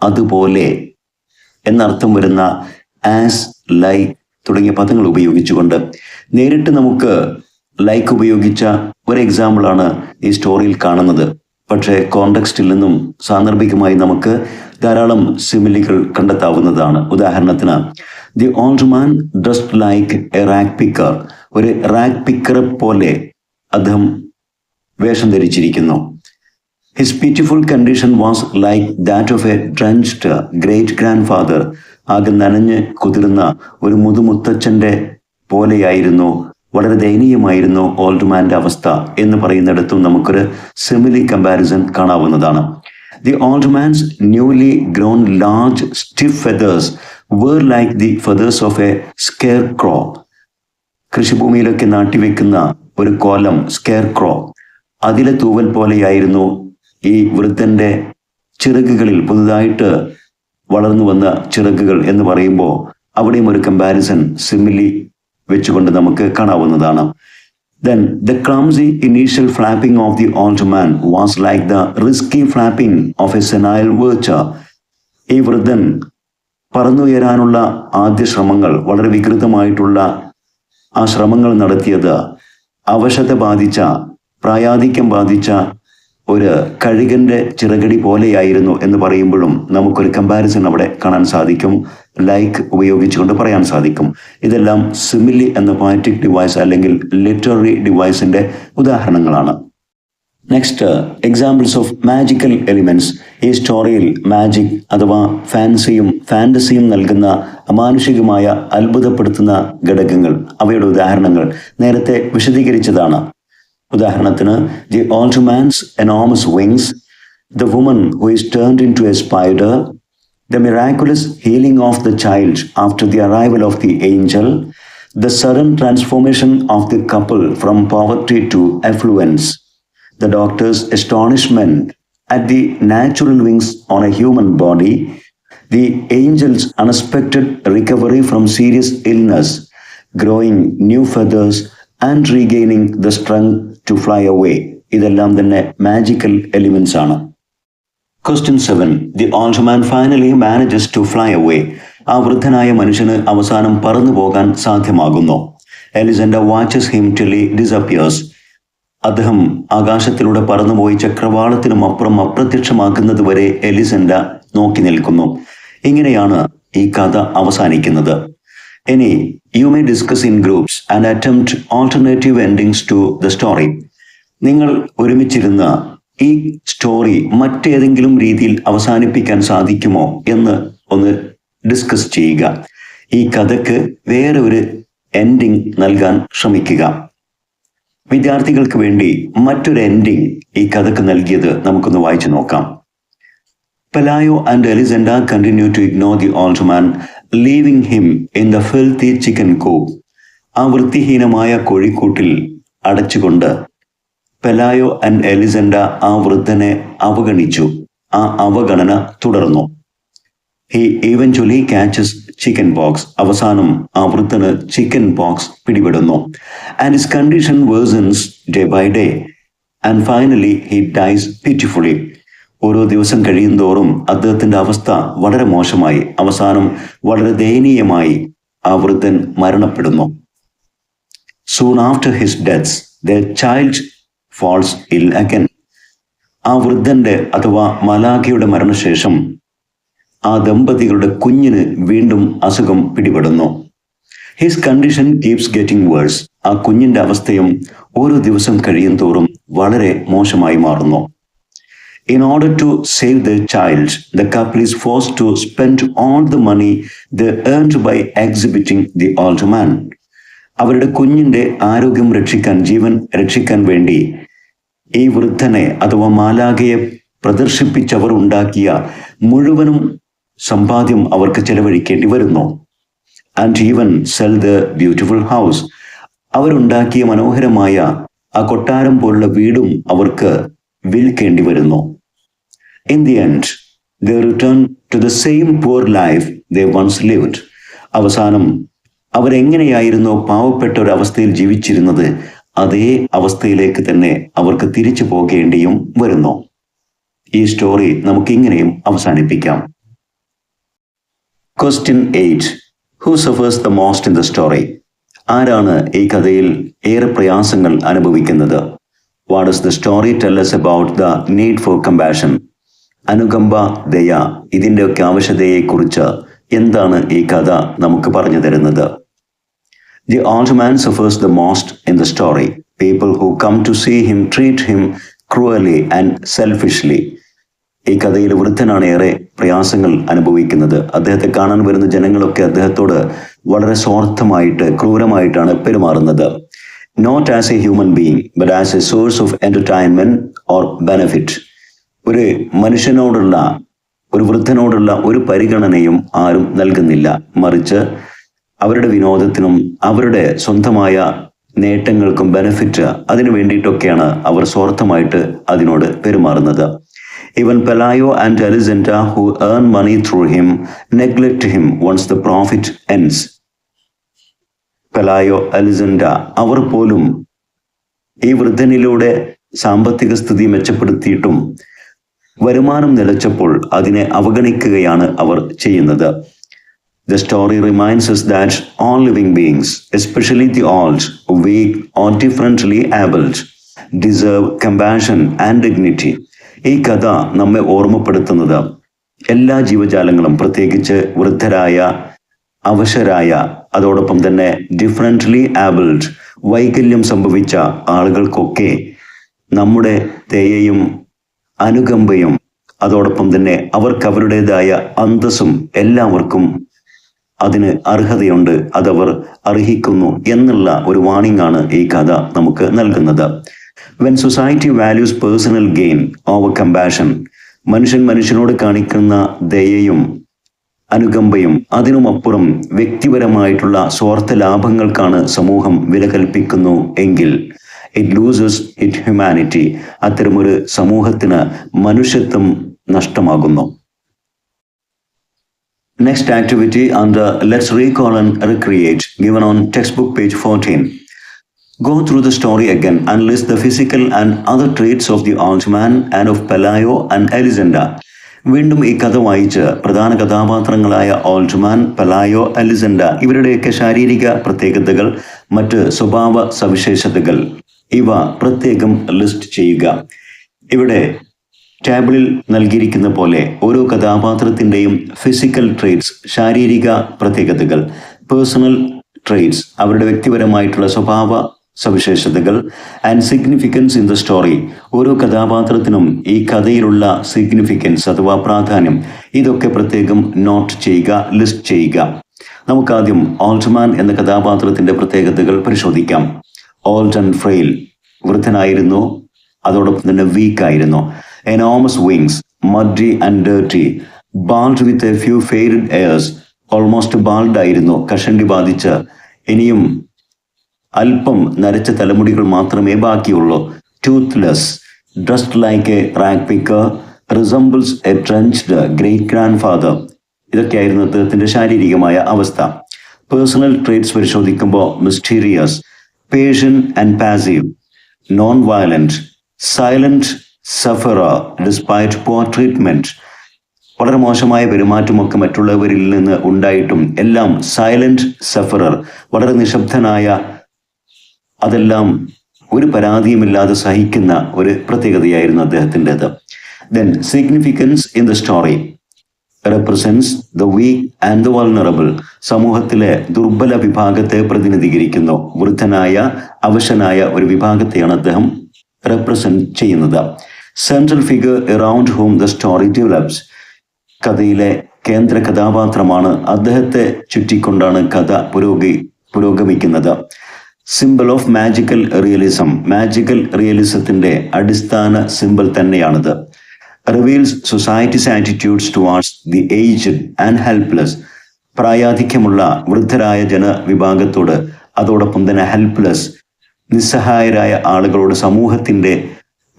അതുപോലെ എന്നർത്ഥം വരുന്ന ആസ്, ലൈക്ക് തുടങ്ങിയ പദങ്ങൾ ഉപയോഗിച്ചുകൊണ്ട്. നേരിട്ട് നമുക്ക് ലൈക്ക് ഉപയോഗിച്ച ഒരു എക്സാമ്പിളാണ് ഈ സ്റ്റോറിയിൽ കാണുന്നത്. പക്ഷേ കോണ്ടെക്സ്റ്റിൽ നിന്നും സാന്ദർഭികമായി നമുക്ക് ധാരാളം സിമിലികൾ കണ്ടെത്താവുന്നതാണ്. ഉദാഹരണത്തിന്, the old man dressed like a rag picker, ഒരു റാഗ് പിക്കറെ പോലെ അദ്ദേഹം വേഷം ധരിച്ചിരിക്കുന്നു. His pitiful condition was like that of a drenched great grandfather, ആകെ നനഞ്ഞ് കുതിർന്ന ഒരു മുതുമുത്തച്ഛൻ്റെ പോലെയായിരുന്നു, വളരെ ദയനീയമായിരുന്നു ഓൾഡ് മാൻ്റെ അവസ്ഥ എന്ന് പറയുന്നിടത്തും നമുക്കൊരു സിമിലി കമ്പാരിസൺ കാണാവുന്നതാണ്. The old man's newly grown large stiff feathers were like the feathers of a scarecrow. കൃഷിഭൂമിയിലൊക്കെ നാട്ടിവെക്കുന്ന ഒരു കോലം, സ്കെയർക്രോ, അതിലെ തൂവൽ പോലെയായിരുന്നു ഈ വൃദ്ധന്റെ ചിറകുകളിൽ, പുതുതായിട്ട് വളർന്നു വന്ന ചിറകുകൾ എന്ന് പറയുമ്പോൾ അവിടെയും ഒരു കമ്പാരിസൺ, സിമിലി വെച്ചുകൊണ്ട് നമുക്ക് കാണാവുന്നതാണ്. Then the clumsy initial flapping of the old man was like the risky flapping of a senile vulture. ഈ വൃദ്ധൻ പറന്നുയരാനുള്ള ആദ്യ ശ്രമങ്ങൾ, വളരെ വികൃതമായിട്ടുള്ള ആ ശ്രമങ്ങൾ നടത്തിയത് അവശത ബാധിച്ച, പ്രായാധിക്യം ബാധിച്ച ഒരു കഴുകന്റെ ചിറകടി പോലെയായിരുന്നു എന്ന് പറയുമ്പോഴും നമുക്കൊരു കമ്പാരിസൺ അവിടെ കാണാൻ സാധിക്കും. ലൈക്ക് ഉപയോഗിച്ചുകൊണ്ട് പറയാൻ സാധിക്കും. ഇതെല്ലാം സിമിലി എന്ന പോയറ്റിക് ഡിവൈസ് അല്ലെങ്കിൽ ലിറ്റററി ഡിവൈസിന്റെ ഉദാഹരണങ്ങളാണ്. Next, examples of magical elements. ഈ സ്റ്റോറിയിൽ മാജിക് അഥവാ ഫാന്റസിയും നൽകുന്ന അമാനുഷികമായ അത്ഭുതപ്പെടുത്തുന്ന ഘടകങ്ങൾ, അവയുടെ ഉദാഹരണങ്ങൾ നേരത്തെ വിശദീകരിച്ചതാണ്. ഉദാഹരണത്തിന്, the old man's enormous wings, the woman who is turned into a spider, the miraculous healing of the child after the arrival of the angel, the sudden transformation of the couple from poverty to affluence, the doctor's astonishment at the natural wings on a human body, the angel's unexpected recovery from serious illness, growing new feathers and regaining the strength to fly away. ഇതെല്ലാം തന്നെ magical elements ആണ്. Question 7. The old man finally manages to fly away. ആ വൃദ്ധനായ മനുഷ്യന് അവസാനം പറന്നു പോകാൻ സാധ്യമാകുന്നു. എലിസൻഡ watches him till he disappears. അദ്ദേഹം ആകാശത്തിലൂടെ പറന്നുപോയി ചക്രവാളത്തിനും അപ്പുറം അപ്രത്യക്ഷമാകുന്നത് വരെ എലിസൻഡ നോക്കി നിൽക്കുന്നു. ഇങ്ങനെയാണ് ഈ കഥ അവസാനിക്കുന്നത്. ഇനി you may discuss in groups and attempt alternative endings to the story. നിങ്ങൾ ഒരുമിച്ചിരുന്ന ഈ സ്റ്റോറി മറ്റേതെങ്കിലും രീതിയിൽ അവസാനിപ്പിക്കാൻ സാധിക്കുമോ എന്ന് ഒന്ന് ഡിസ്കസ് ചെയ്യുക. ഈ കഥയ്ക്ക് വേറെ ഒരു എൻഡിങ് നൽകാൻ ശ്രമിക്കുക. വിദ്യാർത്ഥികൾക്ക് വേണ്ടി മറ്റൊരു എൻഡിങ് ഈ കഥയ്ക്ക് നൽകിയത് നമുക്കൊന്ന് വായിച്ചു നോക്കാം. Pelayo and Elisenda continue to ignore the old man, leaving him in the filthy chicken coop. ആ വൃത്തിഹീനമായ കോഴിക്കൂട്ടിൽ അടച്ചുകൊണ്ട് പെലായോ ആൻഡ് എലിസൻഡ ആ വൃദ്ധനെ അവഗണിച്ചു. ആ അവഗണന തുടർന്നു. He eventually catches chickenpox. അവസാനം ആ വൃദ്ധന് ചിക്കൻ പോക്സ് പിടിപെടുന്നു. And his condition worsens day by day and finally he dies pitifully. ഓരോ ദിവസം കഴിയുന്തോറും അദ്ദേഹത്തിന്റെ അവസ്ഥ വളരെ മോശമായി, അവസാനം വളരെ ദയനീയമായി ആ വൃദ്ധൻ മരണപ്പെടുന്നു. Soon after his deaths their child falls ill again. ആ വൃദ്ധന്റെ അഥവാ മലാഖയുടെ മരണശേഷം ആ ദമ്പതികളുടെ കുഞ്ഞിന് വീണ്ടും അസുഖം പിടിപെടുന്നു. His condition keeps getting worse. ആ കുഞ്ഞിന്റെ അവസ്ഥയും ഓരോ ദിവസം കഴിയും തോറും വളരെ മോശമായി മാറുന്നു. In order to save their child, the couple is forced to spend all the money they earned by exhibiting the old man. അവരുടെ കുഞ്ഞിന്റെ ആരോഗ്യം രക്ഷിക്കാൻ, ജീവൻ രക്ഷിക്കാൻ വേണ്ടി ഈ വൃദ്ധനെ അഥവാ മാലാഖയെ പ്രദർശിപ്പിച്ചവർ ഉണ്ടാക്കിയ മുഴുവനും സമ്പാദ്യം അവർക്ക് ചെലവഴിക്കേണ്ടി വരുന്നു. And even sell the beautiful house. അവരുണ്ടാക്കിയ മനോഹരമായ ആ കൊട്ടാരം പോലുള്ള വീടും അവർക്ക് വിൽക്കേണ്ടി വരുന്നു. In the end they return to the same poor life they once lived. അവസാനം അവരെങ്ങനെയായിരുന്നോ പാവപ്പെട്ട ഒരവസ്ഥയിൽ ജീവിച്ചിരുന്നത്, അതേ അവസ്ഥയിലേക്ക് തന്നെ അവർക്ക് തിരിച്ചു പോകേണ്ടിയും വരുന്നു. ഈ സ്റ്റോറി നമുക്കിങ്ങനെയും അവസാനിപ്പിക്കാം. Question 8. Who suffers the most in the story? ആരാണ് ഈ കഥയിൽ ഏറെ പ്രയാസങ്ങൾ അനുഭവിക്കുന്നത്? What does the story tell us about the need for compassion? അനുകമ്പ, ദയ, ഇതിൻ്റെയൊക്കെ ആവശ്യതയെക്കുറിച്ച് എന്താണ് ഈ കഥ നമുക്ക് പറഞ്ഞു തരുന്നത്? The old man suffers the most in the story. People who come to see him treat him cruelly and selfishly. ഈ കഥയിൽ വൃദ്ധനാണ് ഏറെ പ്രയാസങ്ങൾ അനുഭവിക്കുന്നത്. അദ്ദേഹത്തെ കാണാൻ വരുന്ന ജനങ്ങളൊക്കെ അദ്ദേഹത്തോട് വളരെ സ്വാർത്ഥമായിട്ട്, ക്രൂരമായിട്ടാണ് പെരുമാറുന്നത്. Not as a human being, but as a source of entertainment or benefit. ഒരു മനുഷ്യനോടുള്ള, ഒരു വൃദ്ധനോടുള്ള ഒരു പരിഗണനയും ആരും നൽകുന്നില്ല. മറിച്ച് അവരുടെ വിനോദത്തിനും അവരുടെ സ്വന്തമായ നേട്ടങ്ങൾക്കും ബെനിഫിറ്റ്, അതിനു വേണ്ടിയിട്ടൊക്കെയാണ് അവർ സ്വാർത്ഥമായിട്ട് അതിനോട് പെരുമാറുന്നത്. Even Pelayo and Elisenda, who earn money through him, neglect him once the profit ends. പെലായോ, എലിസൻഡ അവർ പോലും ഈ വൃദ്ധനിലൂടെ സാമ്പത്തിക സ്ഥിതി മെച്ചപ്പെടുത്തിയിട്ടും വരുമാനം നിലച്ചപ്പോൾ അതിനെ അവഗണിക്കുകയാണ് അവർ ചെയ്യുന്നത്. The story reminds us that all living beings, especially the old, weak or differently abled, deserve compassion and dignity. ഈ കഥ നമ്മെ ഓർമ്മപ്പെടുത്തുന്നത് എല്ലാ ജീവജാലങ്ങളും, പ്രത്യേകിച്ച് വൃദ്ധരായ, അവശരായ, അതോടൊപ്പം തന്നെ ഡിഫറൻ്റ്ലി ആബിൾഡ്, വൈകല്യം സംഭവിച്ച ആളുകൾക്കൊക്കെ നമ്മുടെ ദയയും അനുകമ്പയും അതോടൊപ്പം തന്നെ അവർക്ക് അവരുടേതായ അന്തസ്സും എല്ലാവർക്കും അതിന് അർഹതയുണ്ട്, അതവർ അർഹിക്കുന്നു എന്നുള്ള ഒരു വാണിംഗ് ആണ് ഈ കഥ നമുക്ക് നൽകുന്നത്. When society values personal gain over compassion, മനുഷ്യനോട് കാണിക്കുന്ന ദയയും അനുകമ്പയും അതിനുമപ്പുറം വ്യക്തിപരമായിട്ടുള്ള സ്വാർത്ഥ ലാഭങ്ങൾക്കാണ് സമൂഹം വില കൽപ്പിക്കുന്നു എങ്കിൽ ഇറ്റ് ലൂസസ് ഇറ്റ് ഹ്യൂമാനിറ്റി, അത്തരമൊരു സമൂഹത്തിന് മനുഷ്യത്വം നഷ്ടമാകുന്നു. Next activity under Let's Recall and Recreate, given on textbook page 14. Go through the story again and list the physical and other traits of the old man and of Pelayo and Elisenda. വീണ്ടും ഈ കഥ വായിച്ച് പ്രധാന കഥാപാത്രങ്ങളായ old man, പെലായോ, എലിസെൻഡ ഇവരുടെയൊക്കെ ശാരീരിക പ്രത്യേകതകൾ, മറ്റ് സ്വഭാവ സവിശേഷതകൾ ഇവ പ്രത്യേകം ലിസ്റ്റ് ചെയ്യുക. ഇവിടെ ടേബിളിൽ നൽകിയിരിക്കുന്ന പോലെ ഓരോ കഥാപാത്രത്തിൻ്റെയും ഫിസിക്കൽ ട്രേറ്റ്സ്, ശാരീരിക പ്രത്യേകതകൾ, പേഴ്സണൽ ട്രേറ്റ്സ്, അവരുടെ വ്യക്തിപരമായിട്ടുള്ള സ്വഭാവ സവിശേഷതകൾ, and significance in the story, ഓരോ കഥാപാത്രത്തിനും ഈ കഥയിലുള്ള സിഗ്നിഫിക്കൻസ് അഥവാ പ്രാധാന്യം, ഇതൊക്കെ പ്രത്യേകം നോട്ട് ചെയ്യുക, ലിസ്റ്റ് ചെയ്യുക. നമുക്കാദ്യം ഓൾഡ് മാൻ എന്ന കഥാപാത്രത്തിൻ്റെ പ്രത്യേകതകൾ പരിശോധിക്കാം. ഓൾഡ് ആൻഡ് ഫ്രെയിൽ, വൃദ്ധനായിരുന്നു, അതോടൊപ്പം തന്നെ വീക്കായിരുന്നു. Enormous wings, muddy and dirty, bald with a few faded hairs, almost bald ആയിരുന്നു, കഷണ്ടി ബാധിച്ച് ഇനിയും അല്പം നരച്ച തലമുടികൾ മാത്രമേ ബാക്കിയുള്ളൂ. Toothless, dressed like a rag picker, resembles a drenched great grandfather. ഇതൊക്കെയായിരുന്നു അദ്ദേഹത്തിൻ്റെ ശാരീരികമായ അവസ്ഥ. പേഴ്സണൽ ട്രേറ്റ്സ് പരിശോധിക്കുമ്പോൾ mysterious, patient and passive, non violent, silent sufferer despite poor treatment, വളരെ മോശമായ പെരുമാറ്റമൊക്കെ മറ്റുള്ളവരിൽ നിന്ന് ഉണ്ടായിട്ടും എല്ലാം സൈലന്റ് സഫറർ, വളരെ നിശബ്ദനായ, അതെല്ലാം ഒരു പരാതിയുമില്ലാതെ സഹിക്കുന്ന ഒരു പ്രത്യേകതയായിരുന്നു അദ്ദേഹത്തിൻ്റെത്. Then significance in the story represents the weak and the vulnerable, സമൂഹത്തിലെ ദുർബല വിഭാഗത്തെ പ്രതിനിധീകരിക്കുന്നു. വൃദ്ധനായ, അവശനായ ഒരു വിഭാഗത്തെയാണ് അദ്ദേഹം റെപ്രസെന്റ് ചെയ്യുന്നത്. Central figure around whom the story develops, കഥയിലെ കേന്ദ്ര കഥാപാത്രമാണ്, അദ്ദേഹത്തെ ചുറ്റിക്കൊണ്ടാണ് കഥ പുരോഗമിക്കുന്നത്. Symbol of magical realism, magical റിയലിസത്തിന്റെ അടിസ്ഥാന സിമ്പിൾ തന്നെയാണിത്. Reveals society's attitudes towards the aged and helpless, പ്രായാധിക്യമുള്ള വൃദ്ധരായ ജനവിഭാഗത്തോട്, അതോടൊപ്പം തന്നെ ഹെൽപ്ലെസ്, നിസ്സഹായരായ ആളുകളോട് സമൂഹത്തിൻ്റെ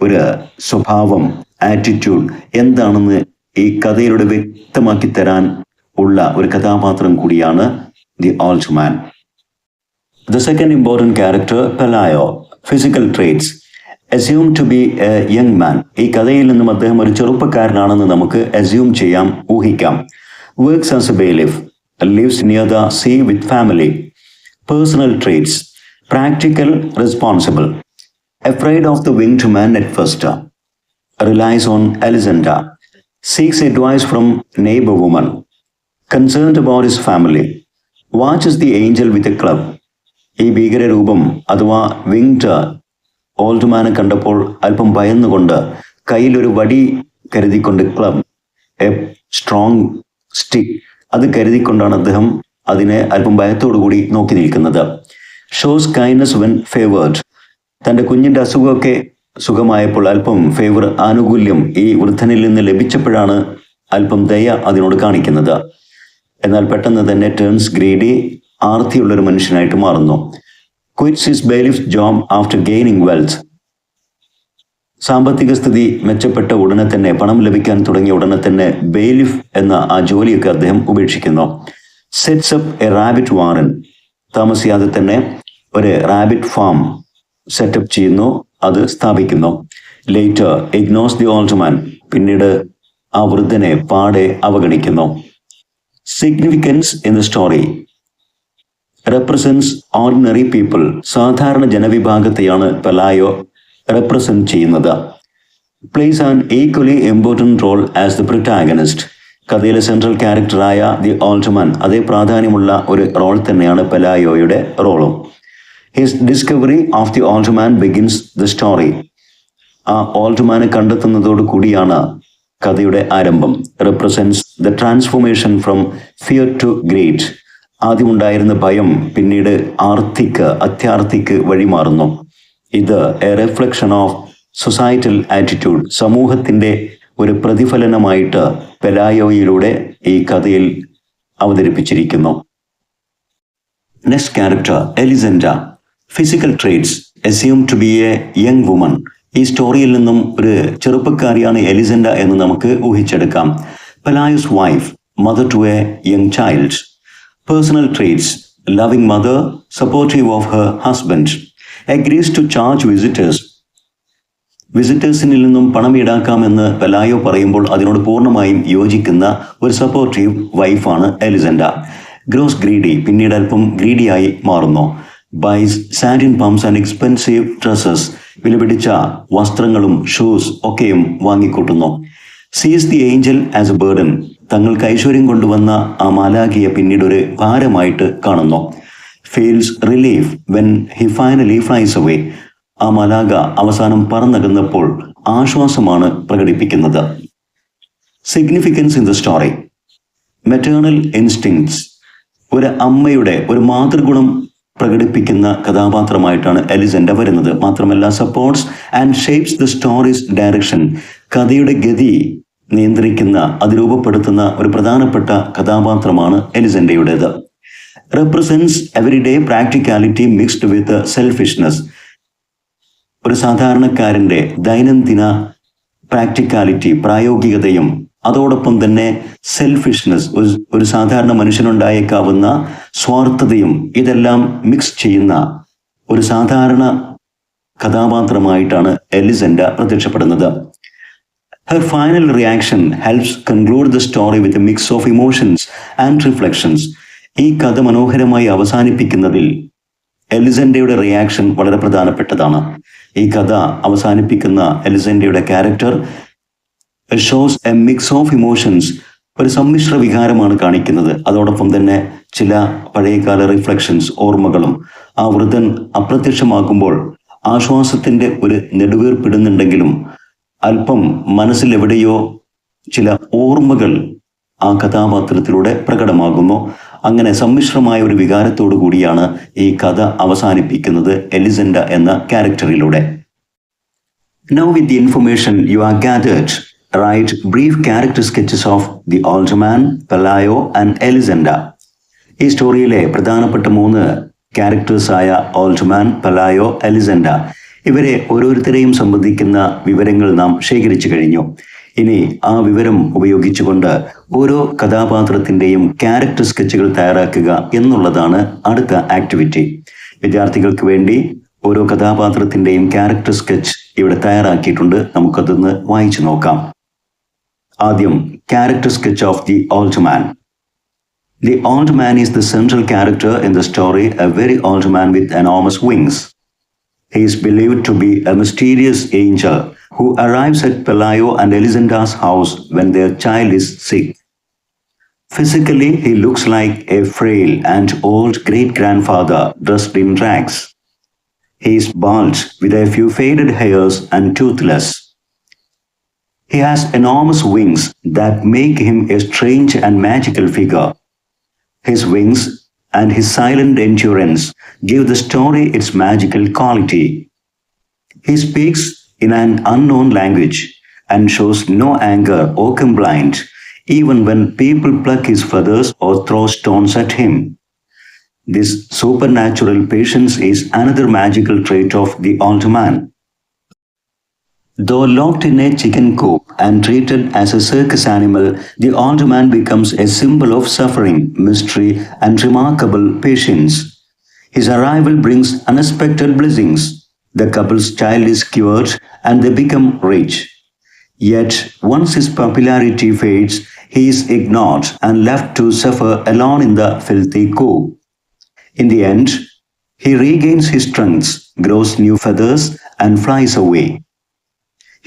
ഒരു സ്വഭാവം, ആറ്റിറ്റ്യൂഡ് എന്താണെന്ന് ഈ കഥയിലൂടെ വ്യക്തമാക്കി തരാൻ ഉള്ള ഒരു കഥാപാത്രം കൂടിയാണ് the old man. The second important character Pelayo. Physical traits assume to be a young man, ഈ കഥയിൽ നിന്നും അദ്ദേഹം ഒരു ചെറുപ്പക്കാരനാണെന്ന് നമുക്ക് അസ്യൂം ചെയ്യാം, ഊഹിക്കാം. Works as a bailiff, lives near the sea with family. Personal traits practical, responsible, afraid of the winged man at first, relies on Elisenda, seeks advice from neighbor woman, concerned about his family, watches the angel with a club. ഈ ഭീകരരൂപം അഥവാ winged old മാനെ കണ്ടപ്പോൾ അല്പം ഭയന്നുകൊണ്ട് കയ്യിലൊരു വടി കരുതിക്കൊണ്ട്, club, A strong stick, അത് കരുതിക്കൊണ്ടാണ് അദ്ദേഹം അതിനെ അല്പം ഭയത്തോടു കൂടി നോക്കി നിൽക്കുന്നത്. ഷോസ് കൈൻഡ്നസ് വെൻ ഫേവേർഡ്, തൻ്റെ കുഞ്ഞിൻ്റെ അസുഖമൊക്കെ സുഖമായപ്പോൾ അല്പം ഫേവർ, ആനുകൂല്യം ഈ വൃദ്ധനിൽ നിന്ന് ലഭിച്ചപ്പോഴാണ് അല്പം ദയ അതിനോട് കാണിക്കുന്നത്. എന്നാൽ പെട്ടെന്ന് തന്നെ ടേൺസ് ഗ്രീഡി, ആർത്തിയുള്ളൊരു മനുഷ്യനായിട്ട് മാറുന്നു. Quits his bailiff job after gaining wealth, സാമ്പത്തിക സ്ഥിതി മെച്ചപ്പെട്ട ഉടനെ തന്നെ, പണം ലഭിക്കാൻ തുടങ്ങിയ ഉടനെ തന്നെ ബെയിലിഫ് എന്ന ആ ജോലിയൊക്കെ അദ്ദേഹം ഉപേക്ഷിക്കുന്നു. Sets up a rabbit warren, താമസിയാതെ തന്നെ ഒരു റാബിറ്റ് ഫാം സെറ്റപ്പ് ചെയ്യുന്നു, അത് സ്ഥാപിക്കുന്നു. Later ignores the old man, പിന്നീട് ആ വൃദ്ധനെ പാടെ അവഗണിക്കുന്നു. Significance in the story represents ordinary people, സാധാരണ ജനവിഭാഗത്തെയാണ് പെലായോ റെപ്രസെന്റ് ചെയ്യുന്നത്. Plays an equally important role as the protagonist, കഥയിലെ സെൻട്രൽ ക്യാരക്ടറായ ദി ഓൾട്ട്മാൻ അതേ പ്രാധാന്യമുള്ള ഒരു റോൾ തന്നെയാണ് പെലായോയുടെ റോളും. His discovery of the old man begins the story. ആ ഓൾട്ട്മാനെ കണ്ടെത്തുന്നതോടു കൂടിയാണ് കഥയുടെ ആരംഭം. Represents the transformation from fear to greed. ആദ്യമുണ്ടായിരുന്ന ഭയം പിന്നീട് അത്യാർത്തിക്ക് വഴിമാറുന്നു. ഇത് a reflection of societal attitude. സമൂഹത്തിൻ്റെ ഒരു പ്രതിഫലനമായിട്ട് പെലായോയിലൂടെ ഈ കഥയിൽ അവതരിപ്പിച്ചിരിക്കുന്നു. Next character Elisenda. Physical traits assume to be a young woman. ഈ സ്റ്റോറിയിൽ നിന്നും ഒരു ചെറുപ്പക്കാരിയാണ് എലിസെൻഡ എന്ന് നമുക്ക് ഊഹിച്ചെടുക്കാം. Pelayo's wife, mother to a young child. Personal traits loving mother, supportive of her husband, agrees to charge വിസിറ്റേഴ്സിനിൽ നിന്നും പണം ഈടാക്കാമെന്ന് പെലായോ പറയുമ്പോൾ അതിനോട് പൂർണ്ണമായും യോജിക്കുന്ന ഒരു സപ്പോർട്ടീവ് വൈഫാണ് എലിസെൻഡ. ഗ്രോസ് ഗ്രീഡി, പിന്നീട് അല്പം ഗ്രീഡിയായി മാറുന്നു. ബൈസ് സാൻഡിൻ പംപ്സ് ആൻഡ് എക്സ്പെൻസീവ് ഡ്രസ്സസ്, വിലപിടിച്ച വസ്ത്രങ്ങളും ഷൂസ് ഒക്കെയും വാങ്ങിക്കൂട്ടുന്നു. സീസ് the Angel as A burden, തങ്ങൾക്ക് ഐശ്വര്യം കൊണ്ടുവന്ന ആ മാലാഖിയെ പിന്നീട് ഒരു ഭാരമായിട്ട് കാണുന്നു. Feels relief when he finally flies away, ആ മാലാഖ അവസാനം പറന്നകന്നപ്പോൾ ആശ്വാസമാണ് പ്രകടിപ്പിക്കുന്നത്. Significance in the story. Maternal instincts, ഒരു അമ്മയുടെ ഒരു മാതൃഗുണം പ്രകടിപ്പിക്കുന്ന കഥാപാത്രമായിട്ടാണ് എലിസെൻഡ വരുന്നത്. മാത്രമല്ല supports and shapes the stories direction, കഥയുടെ ഗതി നിയന്ത്രിക്കുന്ന, അത് രൂപപ്പെടുത്തുന്ന ഒരു പ്രധാനപ്പെട്ട കഥാപാത്രമാണ് എലിസെൻഡയുടേത്. Represents everyday practicality mixed with selfishness, ഒരു സാധാരണക്കാരൻ്റെ ദൈനംദിന പ്രാക്ടിക്കാലിറ്റി, പ്രായോഗികതയും അതോടൊപ്പം തന്നെ സെൽഫിഷ്നെസ്, ഒരു സാധാരണ മനുഷ്യനുണ്ടായേക്കാവുന്ന സ്വാർത്ഥതയും ഇതെല്ലാം മിക്സ് ചെയ്യുന്ന ഒരു സാധാരണ കഥാപാത്രമായിട്ടാണ് എലിസെൻഡ പ്രത്യക്ഷപ്പെടുന്നത്. Her final reaction helps conclude the story with a mix of emotions and reflections. ഈ കഥ മനോഹരമായി അവസാനിപ്പിക്കുന്നതിൽ എലിസെൻഡയുടെ റിയാക്ഷൻ വളരെ പ്രധാനപ്പെട്ടതാണ്. ഈ കഥ അവസാനിപ്പിക്കുന്ന എലിസെൻഡയുടെ character shows a mix of emotions, ഒരു സമ്മിശ്ര വികാരമാണ് കാണിക്കുന്നത്. അതോടൊപ്പം തന്നെ ചില പഴയകാല റിഫ്ലക്ഷൻസ്, ഓർമ്മകളും. ആ വൃദ്ധൻ അപ്രത്യക്ഷമാക്കുമ്പോൾ ആശ്വാസത്തിൻ്റെ ഒരു നെടുവീർപ്പിടുന്നുണ്ടെങ്കിലും അല്പം മനസ്സിലെവിടെയോ ചില ഓർമ്മകൾ ആ കഥാപാത്രത്തിലൂടെ പ്രകടമാകുന്നു. അങ്ങനെ സമ്മിശ്രമായ ഒരു വികാരത്തോടു കൂടിയാണ് ഈ കഥ അവസാനിപ്പിക്കുന്നത് എലിസെൻഡ എന്ന ക്യാരക്ടറിലൂടെ. Now with the information you are gathered, write brief character sketches of the alderman, Pelayo and Elisenda. ഈ സ്റ്റോറിയിലെ പ്രധാനപ്പെട്ട 3 ക്യാരക്ടേഴ്സായ ഓൾട്ട്മാൻ, പെലായോ, എലിസെൻഡ, ഇവരെ ഓരോരുത്തരെയും സംബന്ധിക്കുന്ന വിവരങ്ങൾ നാം ശേഖരിച്ചു കഴിഞ്ഞു. ഇനി ആ വിവരം ഉപയോഗിച്ചുകൊണ്ട് ഓരോ കഥാപാത്രത്തിൻ്റെയും ക്യാരക്ടർ സ്കെച്ചുകൾ തയ്യാറാക്കുക എന്നുള്ളതാണ് അടുത്ത ആക്ടിവിറ്റി. വിദ്യാർത്ഥികൾക്ക് വേണ്ടി ഓരോ കഥാപാത്രത്തിൻ്റെയും ക്യാരക്ടർ സ്കെച്ച് ഇവിടെ തയ്യാറാക്കിയിട്ടുണ്ട്. നമുക്കതൊന്ന് വായിച്ചു നോക്കാം. ആദ്യം character sketch of the Altman. The old man is the central character in the story, a very old man with enormous wings. He is believed to be a mysterious angel who arrives at Pelayo and Elisenda's house when their child is sick. Physically, he looks like a frail and old great-grandfather dressed in rags. He is bald with a few faded hairs and toothless. He has enormous wings that make him a strange and magical figure. His wings and his silent endurance give the story its magical quality. He speaks in an unknown language and shows no anger or complaint, even when people pluck his feathers or throw stones at him. This supernatural patience is another magical trait of the old man. Though locked in a chicken coop and treated as a circus animal, the old man becomes a symbol of suffering, mystery, and remarkable patience. His arrival brings unexpected blessings. The couple's child is cured and they become rich. Yet, once his popularity fades, he is ignored and left to suffer alone in the filthy coop. In the end, he regains his strength, grows new feathers, and flies away.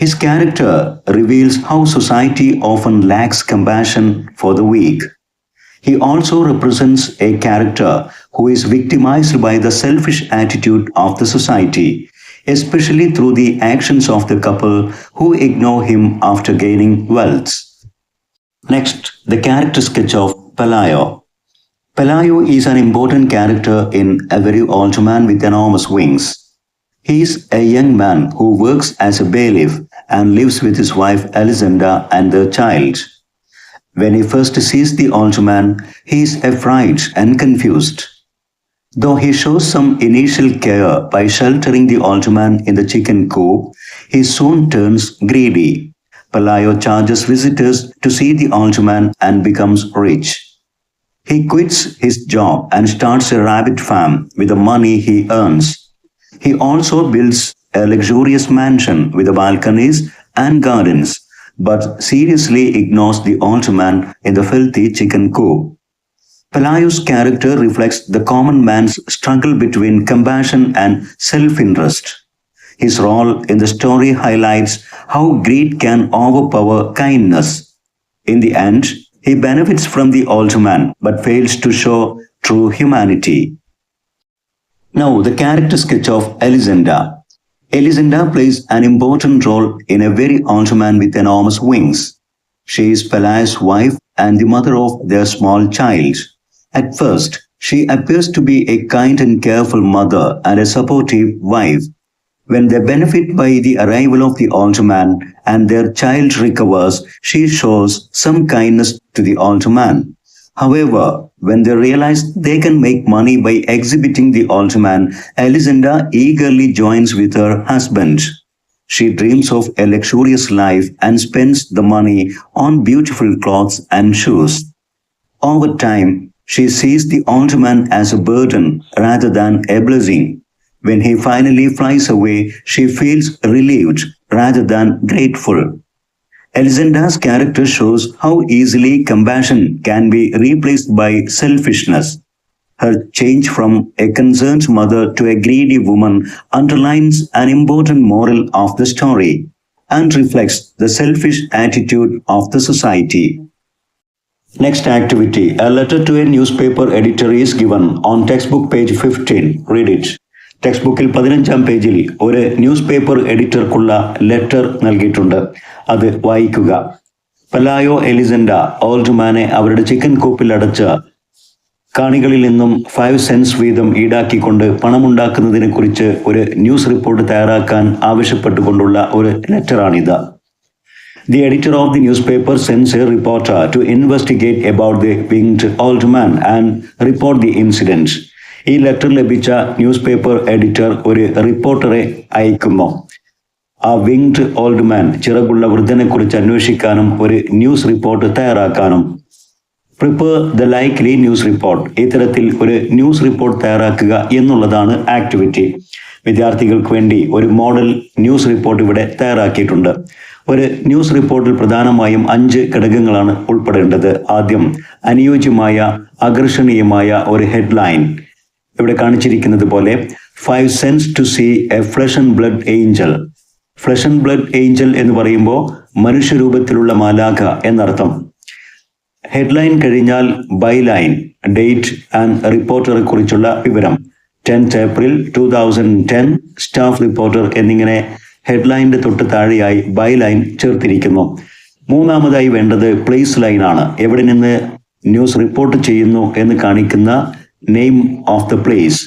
His character reveals how society often lacks compassion for the weak. He also represents a character who is victimized by the selfish attitude of the society, especially through the actions of the couple who ignore him after gaining wealth. Next, the character sketch of Pelayo. Pelayo is an important character in A Very Old Man with Enormous Wings. He is a young man who works as a bailiff and lives with his wife Elisenda and their child. When he first sees the old man, he is afraid and confused. Though he shows some initial care by sheltering the old man in the chicken coop, he soon turns greedy. Pelayo charges visitors to see the old man and becomes rich. He quits his job and starts a rabbit farm with the money he earns. He also builds a luxurious mansion with balconies and gardens, but seriously ignores the old man in the filthy chicken coop. Pelayo's character reflects the common man's struggle between compassion and self-interest. His role in the story highlights how greed can overpower kindness. In the end, he benefits from the old man but fails to show true humanity. Now, the character sketch of Elisenda. Elisenda plays an important role in A Very Old Man with Enormous Wings. She is Pelayo's wife and the mother of their small child. At first, she appears to be a kind and careful mother and a supportive wife. When they benefit by the arrival of the old man and their child recovers, she shows some kindness to the old man. However, when they realize they can make money by exhibiting the old man, Elisenda eagerly joins with her husband. She dreams of a luxurious life and spends the money on beautiful clothes and shoes. Over time, she sees the old man as a burden rather than a blessing. When he finally flies away, she feels relieved rather than grateful. Elisenda's character shows how easily compassion can be replaced by selfishness. Her change from a concerned mother to a greedy woman underlines an important moral of the story and reflects the selfish attitude of the society. Next activity, a letter to a newspaper editor is given on textbook page 15. Read it. Text ബുക്കിൽ 15-ാം പേജിൽ ഒരു news paper എഡിറ്റർക്കുള്ള letter നൽകിയിട്ടുണ്ട്. അത് വായിക്കുക. പലായോ എലിസെൻഡ old മാനെ അവരുടെ chicken കൂപ്പിൽ അടച്ച് കാണികളിൽ നിന്നും 5 cents വീതം ഈടാക്കിക്കൊണ്ട് പണമുണ്ടാക്കുന്നതിനെ കുറിച്ച് ഒരു ന്യൂസ് റിപ്പോർട്ട് തയ്യാറാക്കാൻ ആവശ്യപ്പെട്ടുകൊണ്ടുള്ള ഒരു ലെറ്ററാണിത്. The editor of the newspaper sends a reporter to investigate about the winged old man and report the incident. ഈ ലെറ്റർ ലഭിച്ച ന്യൂസ് പേപ്പർ എഡിറ്റർ ഒരു റിപ്പോർട്ടറെ അയക്കുന്നു. ആ വിങ്ഡ് ഓൾഡ് മാൻ, ചിറകുള്ള വൃദ്ധനെ കുറിച്ച് അന്വേഷിക്കാനും ഒരു ന്യൂസ് റിപ്പോർട്ട് തയ്യാറാക്കാനും. Prepare the likely news report, ഇത്തരത്തിൽ ഒരു ന്യൂസ് റിപ്പോർട്ട് തയ്യാറാക്കുക എന്നുള്ളതാണ് ആക്ടിവിറ്റി. വിദ്യാർത്ഥികൾക്ക് വേണ്ടി ഒരു മോഡൽ ന്യൂസ് റിപ്പോർട്ട് ഇവിടെ തയ്യാറാക്കിയിട്ടുണ്ട്. ഒരു ന്യൂസ് റിപ്പോർട്ടിൽ പ്രധാനമായും 5 ഘടകങ്ങളാണ് ഉൾപ്പെടേണ്ടത്. ആദ്യം, അനുയോജ്യമായ ആകർഷണീയമായ ഒരു ഹെഡ്ലൈൻ. ഇവിടെ കാണിച്ചിരിക്കുന്നത് പോലെ 5 cents to see a flesh and blood angel. Flesh and blood Angel എന്ന് പറയുമ്പോൾ മനുഷ്യരൂപത്തിലുള്ള മാലാഖ എന്നർത്ഥം. ഹെഡ്ലൈൻ കഴിഞ്ഞാൽ ബൈലൈൻ, ഡേറ്റ് ആൻഡ് റിപ്പോർട്ടറെ കുറിച്ചുള്ള വിവരം. 10th April 2010 സ്റ്റാഫ് റിപ്പോർട്ടർ എന്നിങ്ങനെ ഹെഡ്ലൈനിന്റെ തൊട്ട് താഴെയായി ബൈലൈൻ ചേർത്തിരിക്കുന്നു. മൂന്നാമതായി വേണ്ടത് പ്ലേസ് ലൈനാണ്. എവിടെ നിന്ന് ന്യൂസ് റിപ്പോർട്ട് ചെയ്യുന്നു എന്ന് കാണിക്കുന്ന name of the place,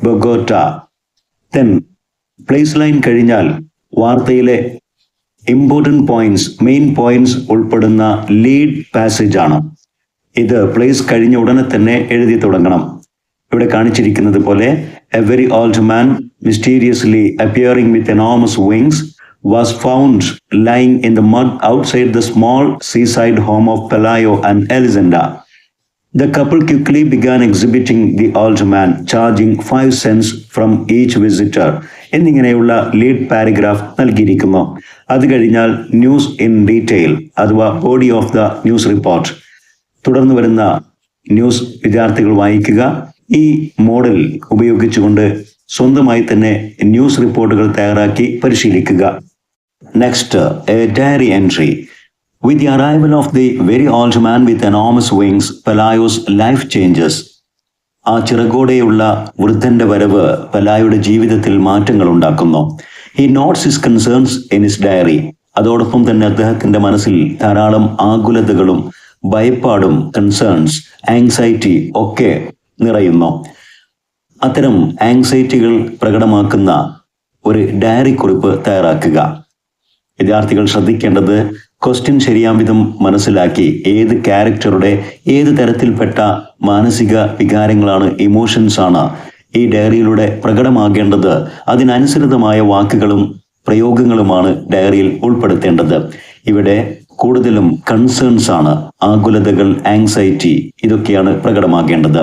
Bogota. Then place line കഴിഞ്ഞാൽ വാർത്തയിലെ ഇമ്പോർട്ടൻറ്റ് പോയിന്റ്സ്, മെയിൻ പോയിന്റ്സ് ഉൾപ്പെടുന്ന ലീഡ് പാസേജ് ആണ്. ഇത് പ്ലേസ് കഴിഞ്ഞ ഉടനെ തന്നെ എഴുതി തുടങ്ങണം. ഇവിടെ കാണിച്ചിരിക്കുന്നത് പോലെ A very old man mysteriously appearing with enormous wings was found lying in the mud outside the small seaside home of Pelayo and Elisenda. The couple quickly began exhibiting the old man, charging 5 cents from each visitor. എന്നിങ്ങനെയുള്ള lead paragraph നൽകിയിരിക്കുന്നു. അത് കഴിഞ്ഞാൽ news in detail അഥവാ body of the news report. തുടർന്ന് വരുന്ന news വിദ്യാർത്ഥികൾ വായിക്കുക. ഈ മോഡൽ ഉപയോഗിച്ചുകൊണ്ട് സ്വന്തമായി തന്നെ ന്യൂസ് റിപ്പോർട്ടുകൾ തയ്യാറാക്കി പരിശീലിക്കുക. Next, a diary entry. With the arrival of the very old man with enormous wings, Pelayo's life changes. ആ ചിറകോടെയുള്ള വൃദ്ധന്റെ വരവ് പലായുടെ ജീവിതത്തിൽ മാറ്റങ്ങൾ ഉണ്ടാക്കുന്നു. He notes his concerns in his diary. അതോടൊപ്പം തന്നെ അദ്ദേഹത്തിന്റെ മനസ്സിൽ ധാരാളം ആകുലതകളും ഭയപ്പാടും കൺസേൺസ് ആങ്സൈറ്റി ഒക്കെ നിറയുന്നു. അത്തരം ആങ്സൈറ്റികൾ പ്രകടമാക്കുന്ന ഒരു ഡയറി കുറിപ്പ് തയ്യാറാക്കുക. വിദ്യാർത്ഥികൾ ശ്രദ്ധിക്കേണ്ടത് ക്വസ്റ്റ്യൻ ശരിയാംവിധം മനസ്സിലാക്കി ഏത് ക്യാരക്ടറുടെ ഏത് തരത്തിൽപ്പെട്ട മാനസിക വികാരങ്ങളാണ്, ഇമോഷൻസ് ആണ് ഈ ഡയറിയിലൂടെ പ്രകടമാകേണ്ടത്, അതിനനുസൃതമായ വാക്കുകളും പ്രയോഗങ്ങളുമാണ് ഡയറിയിൽ ഉൾപ്പെടുത്തേണ്ടത്. ഇവിടെ കൂടുതലും കൺസേൺസ് ആണ്, ആകുലതകൾ, ആങ്സൈറ്റി ഇതൊക്കെയാണ് പ്രകടമാകേണ്ടത്.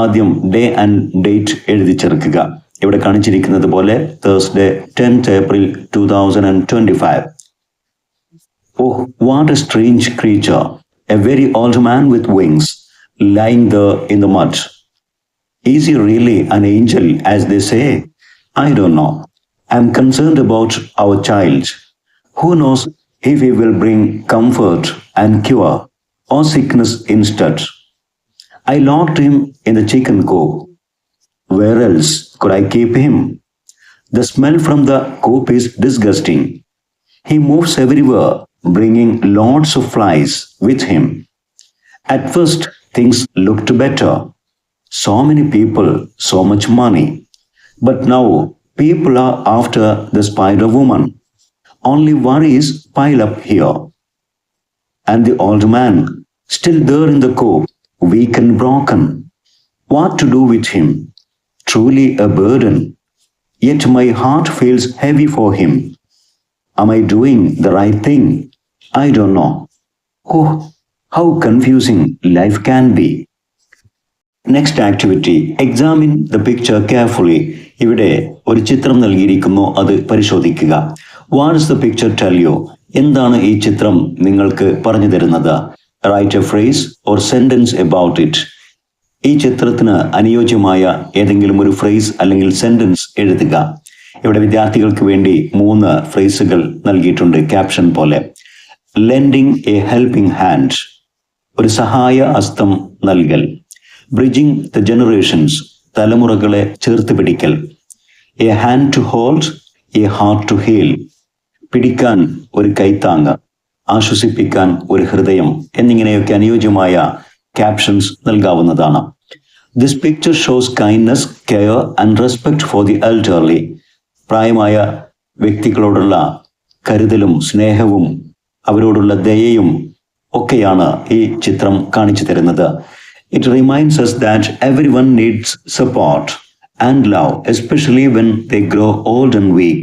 ആദ്യം ഡേ ആൻഡ് ഡേറ്റ് എഴുതി ചേർക്കുക. ഇവിടെ കാണിച്ചിരിക്കുന്നത് പോലെ Thursday 10th April 2025. Oh, what a strange creature, a very old man with wings, lying there in the mud. Is he really an angel, as they say? I don't know. I'm concerned about our child. Who knows if he will bring comfort and cure, or sickness instead. I locked him in the chicken coop. Where else could I keep him? The smell from the coop is disgusting. He moves everywhere, bringing lots of flies with him. At first, things looked better. So many people, so much money. But now, people are after the spider woman. Only worries pile up here. And the old man, still there in the coop, weak and broken. What to do with him? Truly a burden. Yet my heart feels heavy for him. Am I doing the right thing? I don't know. Oh, how confusing life can be. Next activity. Examine the picture carefully. ഇവിടെ ഒരു ചിത്രം നൽകിയിരിക്കുന്നു, അത് പരിശോധിക്കുക. What does the picture tell you? എന്താണ് ഈ ചിത്രം നിങ്ങൾക്ക് പറഞ്ഞു തരുന്നത്? Write a phrase or sentence about it. ഈ ചിത്രത്തിന് അനുയോജ്യമായ ഏതെങ്കിലും ഒരു ഫ്രേസ് അല്ലെങ്കിൽ സെന്റൻസ് എഴുതുക. ഇവിടെ വിദ്യാർത്ഥികൾക്ക് വേണ്ടി 3 ഫ്രേസുകൾ നൽകിയിട്ടുണ്ട് ക്യാപ്ഷൻ പോലെ. ലെൻഡിങ് എ ഹെൽപ്പിംഗ് ഹാൻഡ്, ഒരു സഹായ ഹസ്തം നൽകൽ. ബ്രിഡ്ജിങ് ദ ജനറേഷൻസ്, തലമുറകളെ ചേർത്ത് പിടിക്കൽ. A hand to hold, a heart to heal, പിടിക്കാൻ ഒരു കൈത്താങ്ങ്, ആശ്വസിപ്പിക്കാൻ ഒരു ഹൃദയം എന്നിങ്ങനെയൊക്കെ അനുയോജ്യമായ ക്യാപ്ഷൻസ് നൽകാവുന്നതാണ്. This picture shows kindness, care and respect for the elderly. പ്രായമായ വ്യക്തികളോടുള്ള കരുതലും സ്നേഹവും അവരോടുള്ള ദയയും ഒക്കെയാണ് ഈ ചിത്രം കാണിച്ചു തരുന്നത്. It reminds us that everyone needs support and love, especially when they grow old and weak.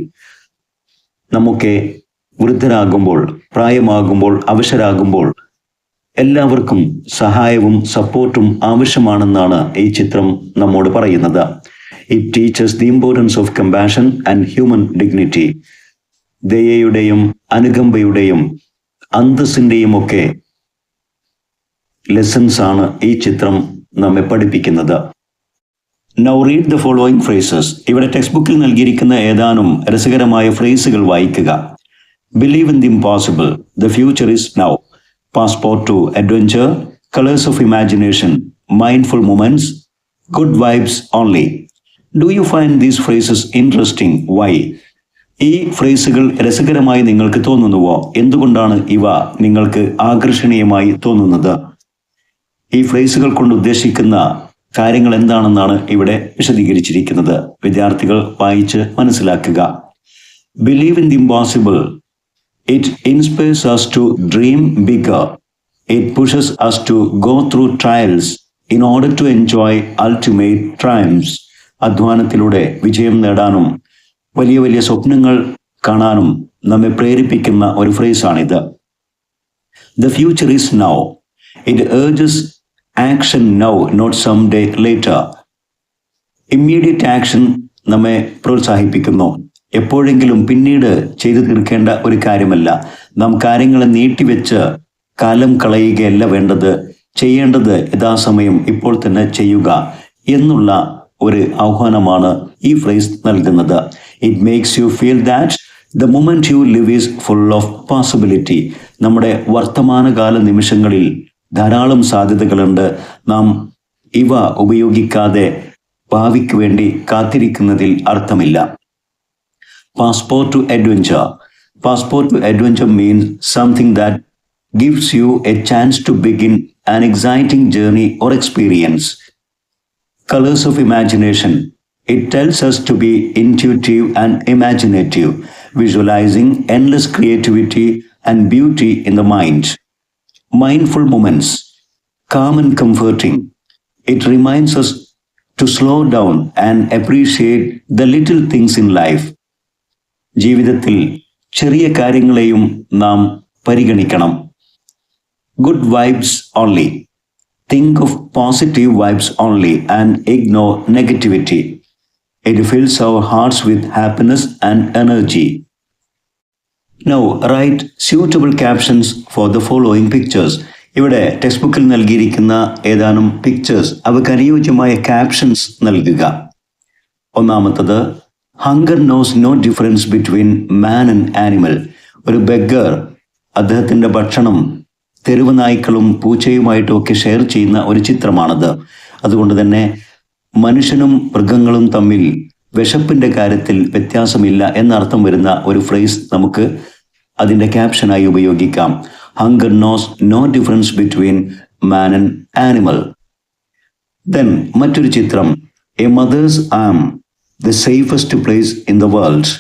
നമുക്ക് വൃദ്ധരാകുമ്പോൾ, പ്രായമാകുമ്പോൾ, അവശരാകുമ്പോൾ എല്ലാവർക്കും സഹായവും സപ്പോർട്ടും ആവശ്യമാണെന്നാണ് ഈ ചിത്രം നമ്മോട് പറയുന്നത്. It teaches the importance of compassion and human dignity. ദയയുടെയും അനുകമ്പയുടെയും അന്തസ്സിന്റെയും ഒക്കെ ലെസൺസ് ആണ് ഈ ചിത്രം നമ്മെ പഠിപ്പിക്കുന്നത്. Now read the following phrases. ഇവിടെ ടെക്സ്റ്റ് ബുക്കിൽ നൽകിയിരിക്കുന്ന ഏതാനും രസകരമായ ഫ്രേസുകൾ വായിക്കുക. Believe in the impossible, the future is now, passport to adventure, colors of imagination, mindful moments, good vibes only. Do you find these phrases interesting? Why? ഈ ഫ്രേസുകൾ രസകരമായി നിങ്ങൾക്ക് തോന്നുന്നുവോ? എന്തുകൊണ്ടാണ് ഇവ നിങ്ങൾക്ക് ആകർഷണീയമായി തോന്നുന്നത്? ഈ ഫ്രേസുകൾ കൊണ്ട് ഉദ്ദേശിക്കുന്ന കാര്യങ്ങൾ എന്താണെന്നാണ് ഇവിടെ വിശദീകരിച്ചിരിക്കുന്നത്. വിദ്യാർത്ഥികൾ വായിച്ച് മനസ്സിലാക്കുക. Believe in the impossible. It inspires us to dream bigger. It pushes us to go through trials in order to enjoy ultimate triumphs. അധ്വാനത്തിലൂടെ വിജയം നേടാനും വലിയ വലിയ സ്വപ്നങ്ങൾ കാണാനും നമ്മെ പ്രേരിപ്പിക്കുന്ന ഒരു ഫ്രേസാണിത്. The future is now. It urges action now, not someday later. Immediate action നമ്മെ പ്രോത്സാഹിപ്പിക്കുന്നു. എപ്പോഴെങ്കിലും പിന്നീട് ചെയ്തു തീർക്കേണ്ട ഒരു കാര്യമല്ല. നാം കാര്യങ്ങളെ നീട്ടിവെച്ച് കാലം കളയുകയല്ല വേണ്ടത്. ചെയ്യേണ്ടത് യഥാസമയം ഇപ്പോൾ തന്നെ ചെയ്യുക എന്നുള്ള ഒരു ആഹ്വാനമാണ് ഈ ഫ്രേസ് നൽകുന്നത്. It makes you feel that the moment you live is full of possibility. നമ്മുടെ വർത്തമാനകാല നിമിഷങ്ങളിൽ ധാരാളം സാധ്യതകളുണ്ട്. നാം ഇവ ഉപയോഗിക്കാതെ ഭാവിക്ക് വേണ്ടി കാത്തിരിക്കുന്നതിൽ അർത്ഥമില്ല. Passport to adventure. Passport to adventure means something that gives you a chance to begin an exciting journey or experience. Colors of imagination. It tells us to be intuitive and imaginative, visualizing endless creativity and beauty in the mind. Mindful moments. Calm and comforting. It reminds us to slow down and appreciate the little things in life. ജീവിതത്തിൽ ചെറിയ കാര്യങ്ങളെയും നാം പരിഗണിക്കണം. Good vibes only. Think of positive vibes only and ignore negativity. It fills our hearts with happiness and energy. Now write suitable captions for the following pictures. ഇവിടെ text ബുക്കിൽ നൽകിയിരിക്കുന്ന ഏതാനും pictures, അവയ്ക്ക് അനുയോജ്യമായ ക്യാപ്ഷൻസ് നൽകുക. ഒന്നാമത്തത്, hunger knows no difference between man and animal. ഒരു beggar അദ്ദേഹത്തിൻ്റെ ഭക്ഷണം തെരുവ് നായ്ക്കളും പൂച്ചയുമായിട്ടും ഒക്കെ ഷെയർ ചെയ്യുന്ന ഒരു ചിത്രമാണത്. അതുകൊണ്ട് തന്നെ മനുഷ്യനും മൃഗങ്ങളും തമ്മിൽ വിശപ്പിൻ്റെ കാര്യത്തിൽ വ്യത്യാസമില്ല എന്നർത്ഥം വരുന്ന ഒരു ഫ്രേസ് നമുക്ക് അതിൻ്റെ ക്യാപ്ഷനായി ഉപയോഗിക്കാം. Hunger knows no difference between man and animal. Then മറ്റൊരു ചിത്രം, a mother's arm the safest place in the world.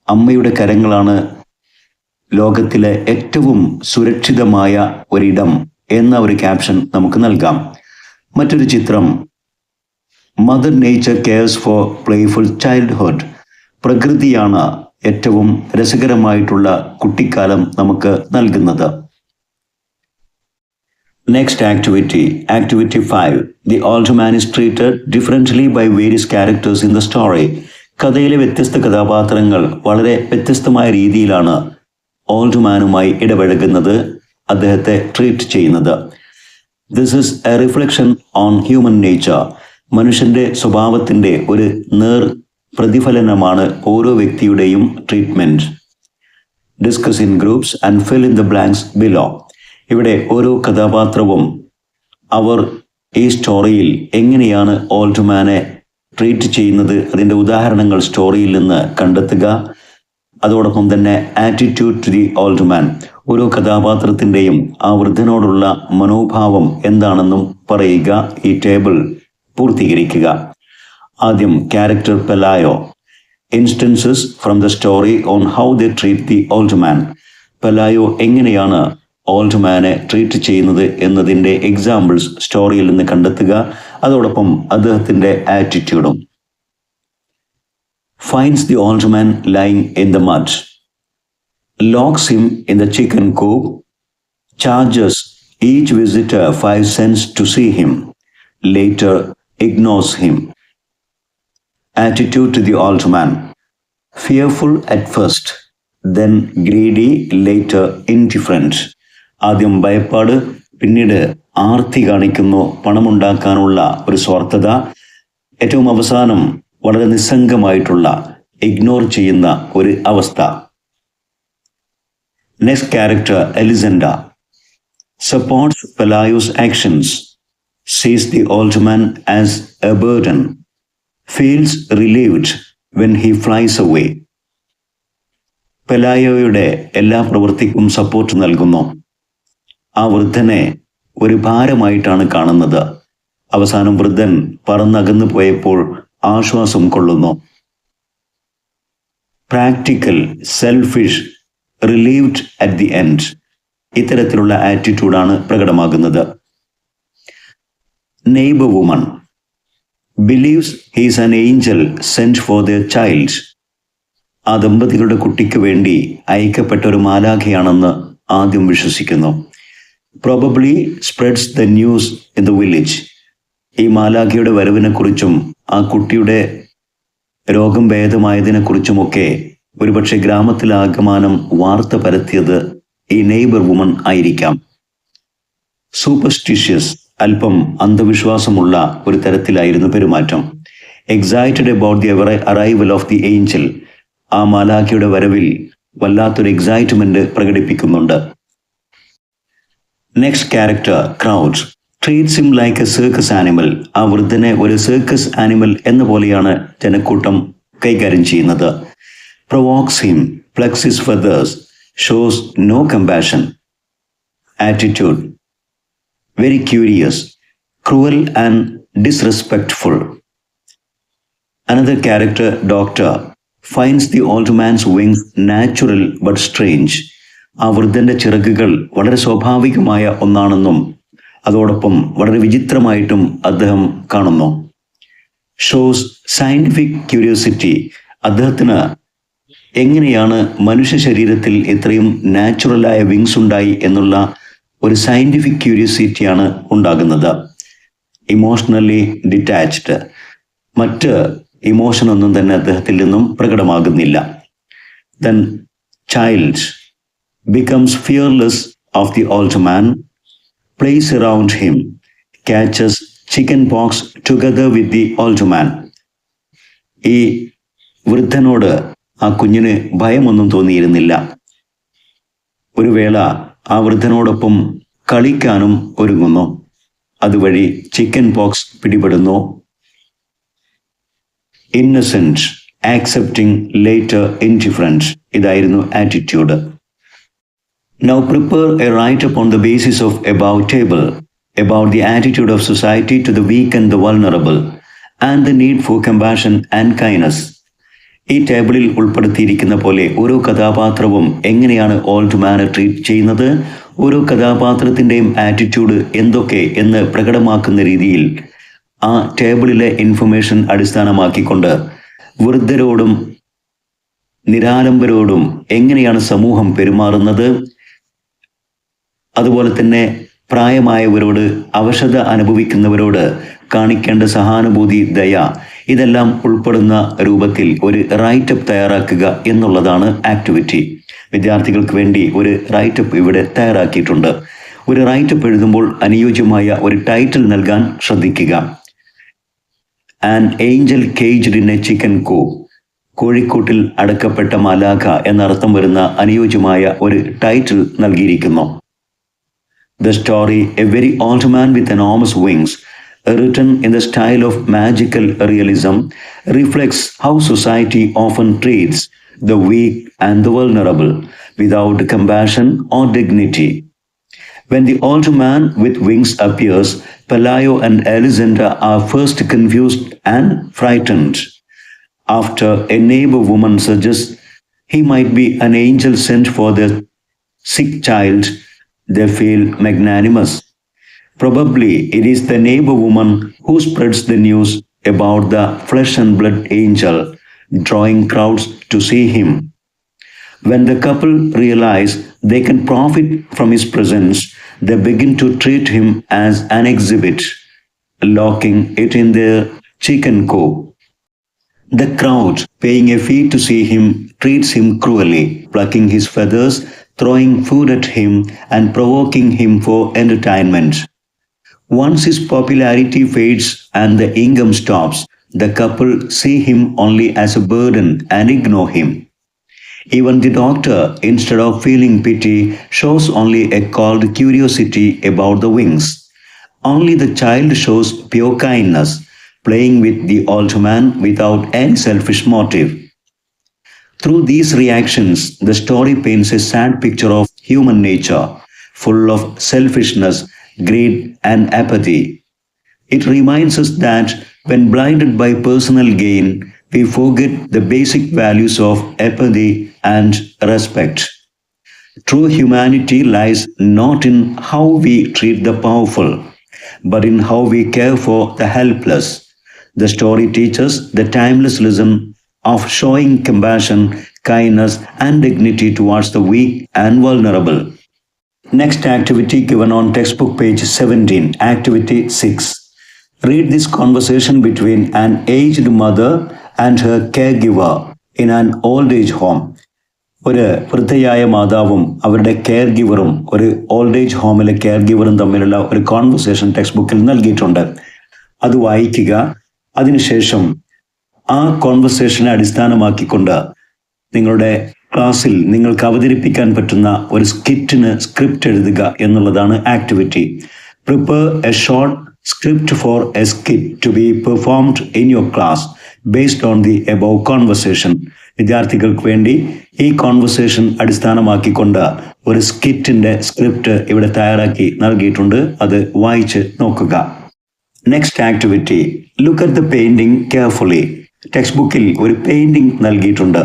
അമ്മയുടെ കരങ്ങളാണ് ലോകത്തിലെ ഏറ്റവും സുരക്ഷിതമായ ഒരിടം എന്ന ഒരു ക്യാപ്ഷൻ നമുക്ക് നൽകാം. മറ്റൊരു ചിത്രം, mother nature cares for playful childhood. പ്രകൃതിയാണ് ഏറ്റവും രസകരമായിട്ടുള്ള കുട്ടിക്കാലം നമുക്ക് നൽകുന്നത്. Next activity, activity 5. The old man is treated differently by various characters in the story. കഥയിലെ വ്യത്യസ്ത കഥാപാത്രങ്ങൾ വളരെ വ്യത്യസ്തമായ രീതിയിലാണ് ഓൾഡ് മാനുമായി ഇടപഴകുന്നത്, അദ്ദേഹത്തെ ട്രീറ്റ് ചെയ്യുന്നത്. This is a reflection on human nature. മനുഷ്യൻ്റെ സ്വഭാവത്തിൻ്റെ ഒരു നേർ പ്രതിഫലനമാണ് ഓരോ വ്യക്തിയുടെയും treatment. Discuss in groups and fill in the blanks below. ഇവിടെ ഓരോ കഥാപാത്രവും അവർ ഈ സ്റ്റോറിയിൽ എങ്ങനെയാണ് ഓൾഡ് മാനെ ട്രീറ്റ് ചെയ്യുന്നത്, അതിൻ്റെ ഉദാഹരണങ്ങൾ സ്റ്റോറിയിൽ നിന്ന് കണ്ടെത്തുക. അതോടൊപ്പം തന്നെ attitude to the old man. ഓരോ കഥാപാത്രത്തിൻ്റെയും ആ വൃദ്ധനോടുള്ള മനോഭാവം എന്താണെന്നും പറയുക. ഈ ടേബിൾ പൂർത്തീകരിക്കുക. ആദ്യം character Pelayo. Instances from the story on how they treat the old man. Pelayo എങ്ങനെയാണ് ഓൾഡ് മാനെ ട്രീറ്റ് ചെയ്യുന്നത് എന്നതിൻ്റെ എക്സാമ്പിൾസ് സ്റ്റോറിയിൽ നിന്ന് കണ്ടെത്തുക. അതോടൊപ്പം അദ്ദേഹത്തിൻ്റെ ആറ്റിറ്റ്യൂഡും. Finds the old man lying in the mud, locks him in the chicken coop, charges each visitor 5 cents to see him, later ignores him. Attitude to the old man. Fearful at first, then greedy, later indifferent. ആദ്യം ഭയപ്പാട്, പിന്നീട് ആർത്തി കാണിക്കുന്നു, പണമുണ്ടാക്കാനുള്ള ഒരു സ്വാർത്ഥത, ഏറ്റവും അവസാനം വളരെ നിസ്സംഗമായിട്ടുള്ള ignore ചെയ്യുന്ന ഒരു അവസ്ഥ. Next character Elisenda. Supports Pelayo's actions, sees the old man as a burden, feels relieved when he flies away. പെലായോയുടെ എല്ലാ പ്രവൃത്തിക്കും സപ്പോർട്ട് നൽകുന്നു. ആ വൃദ്ധനെ ഒരു ഭാരമായിട്ടാണ് കാണുന്നത്. അവസാനം വൃദ്ധൻ പറന്നകന്നു പോയപ്പോൾ ആശ്വാസം കൊള്ളുന്നു. Practical, selfish, relieved at the end. ഇത്തരത്തിലുള്ള ആറ്റിറ്റ്യൂഡാണ് പ്രകടമാകുന്നത്. Neighbour woman believes he's an angel sent for their child. ആ ദമ്പതികളുടെ കുട്ടിക്ക് വേണ്ടി അയക്കപ്പെട്ട ഒരു മാലാഖയാണെന്ന് ആദ്യം വിശ്വസിക്കുന്നു. Probably spreads the news in the village. ഈ മാലാഖയുടെ വരവിനെക്കുറിച്ചും ആ കുട്ടിയുടെ രോഗം ഭേദമായതിനെക്കുറിച്ചുമൊക്കെ ഒരുപക്ഷെ ഗ്രാമത്തിലാകമാനം വാർത്ത പരത്തിയത് ഈ നെയ്ബർ വുമൺ ആയിരിക്കാം. സൂപ്പർസ്റ്റിഷ്യസ്, അല്പം അന്ധവിശ്വാസമുള്ള ഒരു തരത്തിലായിരുന്നു പെരുമാറ്റം. Excited about the arrival of the angel. ആ മാലാഖയുടെ വരവിൽ വല്ലാത്തൊരു എക്സൈറ്റ്മെന്റ് പ്രകടിപ്പിക്കുന്നുണ്ട്. Next character crowd treats him like a circus animal. ആ വൃദ്ധനെ ഒരു സർക്കസ് ആനിമൽ എന്ന പോലെയാണ് ജനക്കൂട്ടം കൈകാര്യം ചെയ്യുന്നത്. Provokes him, plucks his feathers, shows no compassion. Attitude very curious, cruel and disrespectful. Another character, Doctor, finds the old man's wings natural but strange. ആ വൃദ്ധന്റെ ചിറകുകൾ വളരെ സ്വാഭാവികമായ ഒന്നാണെന്നും അതോടൊപ്പം വളരെ വിചിത്രമായിട്ടും അദ്ദേഹം കാണുന്നു. Shows scientific curiosity. അദ്ദേഹത്തിന് എങ്ങനെയാണ് മനുഷ്യ ശരീരത്തിൽ ഇത്രയും നാച്ചുറലായ വിങ്സ് ഉണ്ടായി എന്നുള്ള ഒരു സയന്റിഫിക് ക്യൂരിയോസിറ്റിയാണ് ഉണ്ടാകുന്നത്. Emotionally detached. മറ്റ് ഇമോഷനൊന്നും തന്നെ അദ്ദേഹത്തിൽ നിന്നും പ്രകടമാകുന്നില്ല. Then child becomes fearless of the old man, plays around him, catches chicken pox together with the old man. ഈ വൃദ്ധനോട് ആ കുഞ്ഞിന് ഭയമൊന്നും തോന്നിയിരുന്നില്ല. ഒരു വേള ആ വൃദ്ധനോടൊപ്പം കളിക്കാനും ഒരുങ്ങുന്നു. അതുവഴി ചിക്കൻ പോക്സ് പിടിപെടുന്നു. Innocent, accepting later indifference. ഇതായിരുന്നു attitude. Now prepare a write up on the basis of about table about the attitude of society to the weak and the vulnerable and the need for compassion and kindness. ഈ ടേബിളിൽ ഉൾപ്പെടുത്തിയിരിക്കുന്ന പോലെ ഓരോ കഥാപാത്രവും എങ്ങനെയാണ് old മാനെ treat ചെയ്യുന്നത്, ഓരോ കഥാപാത്രത്തിൻ്റെയും attitude എന്തൊക്കെ എന്ന് പ്രകടമാക്കുന്ന രീതിയിൽ ആ ടേബിളിലെ ഇൻഫർമേഷൻ അടിസ്ഥാനമാക്കിക്കൊണ്ട് വൃദ്ധരോടും നിരാലംബരോടും എങ്ങനെയാണ് സമൂഹം പെരുമാറുന്നത്, അതുപോലെ തന്നെ പ്രായമായവരോട്, അവശത അനുഭവിക്കുന്നവരോട് കാണിക്കേണ്ട സഹാനുഭൂതി, ദയ, ഇതെല്ലാം ഉൾപ്പെടുന്ന രൂപത്തിൽ ഒരു റൈറ്റപ്പ് തയ്യാറാക്കുക എന്നുള്ളതാണ് ആക്ടിവിറ്റി. വിദ്യാർത്ഥികൾക്ക് വേണ്ടി ഒരു റൈറ്റപ്പ് ഇവിടെ തയ്യാറാക്കിയിട്ടുണ്ട്. ഒരു റൈറ്റപ്പ് എഴുതുമ്പോൾ അനുയോജ്യമായ ഒരു ടൈറ്റിൽ നൽകാൻ ശ്രദ്ധിക്കുക. An angel caged in a chicken coop. കോഴിക്കൂട്ടിൽ അടക്കപ്പെട്ട മാലാഖ എന്നർത്ഥം വരുന്ന അനുയോജ്യമായ ഒരു ടൈറ്റിൽ നൽകിയിരിക്കുന്നു. The story, A Very Old Man with Enormous Wings, written in the style of magical realism, reflects how society often treats the weak and the vulnerable without compassion or dignity. When the old man with wings appears, Pelayo and Elisenda are first confused and frightened. After a neighbor woman suggests he might be an angel sent for their sick child, they feel magnanimous. Probably it is the neighbor woman who spreads the news about the flesh and blood angel, drawing crowds to see him. When the couple realize they can profit from his presence, they begin to treat him as an exhibit, locking it in their chicken coop. The crowd, paying a fee to see him, treats him cruelly, plucking his feathers, throwing food at him, and provoking him for entertainment. Once his popularity fades and the income stops, the couple see him only as a burden and ignore him. Even the doctor, instead of feeling pity, shows only a cold curiosity about the wings. Only the child shows pure kindness, playing with the old man without any selfish motive. Through these reactions, the story paints a sad picture of human nature, full of selfishness, greed, and apathy. It reminds us that when blinded by personal gain, we forget the basic values of empathy and respect. True humanity lies not in how we treat the powerful, but in how we care for the helpless. The story teaches the timeless lesson of showing compassion, kindness, and dignity towards the weak and vulnerable. Next activity given on textbook page 17, activity 6. Read this conversation between an aged mother and her caregiver in an old age home. ഒരു വൃദ്ധയായ മാതാവും അവരുടെ care ഗിവറും ഒരു old age ഹോമിലെ care ഗിവറും തമ്മിലുള്ള ഒരു conversation text ബുക്കിൽ നൽകിയിട്ടുണ്ട്. അത് വായിക്കുക. അതിനുശേഷം ആ കോൺവെർസേഷനെ അടിസ്ഥാനമാക്കിക്കൊണ്ട് നിങ്ങളുടെ ക്ലാസ്സിൽ നിങ്ങൾക്ക് അവതരിപ്പിക്കാൻ പറ്റുന്ന ഒരു സ്കിറ്റിന് സ്ക്രിപ്റ്റ് എഴുതുക എന്നുള്ളതാണ് activity. Prepare a short script for a skit to be performed in your class based on the above conversation. വിദ്യാർത്ഥികൾക്ക് വേണ്ടി ഈ കോൺവെർസേഷൻ അടിസ്ഥാനമാക്കിക്കൊണ്ട് ഒരു സ്കിറ്റിന്റെ സ്ക്രിപ്റ്റ് ഇവിടെ തയ്യാറാക്കി നൽകിയിട്ടുണ്ട്. അത് വായിച്ച് നോക്കുക. Next activity, look at the painting carefully. Text ബുക്കിൽ ഒരു പെയിന്റിംഗ് നൽകിയിട്ടുണ്ട്.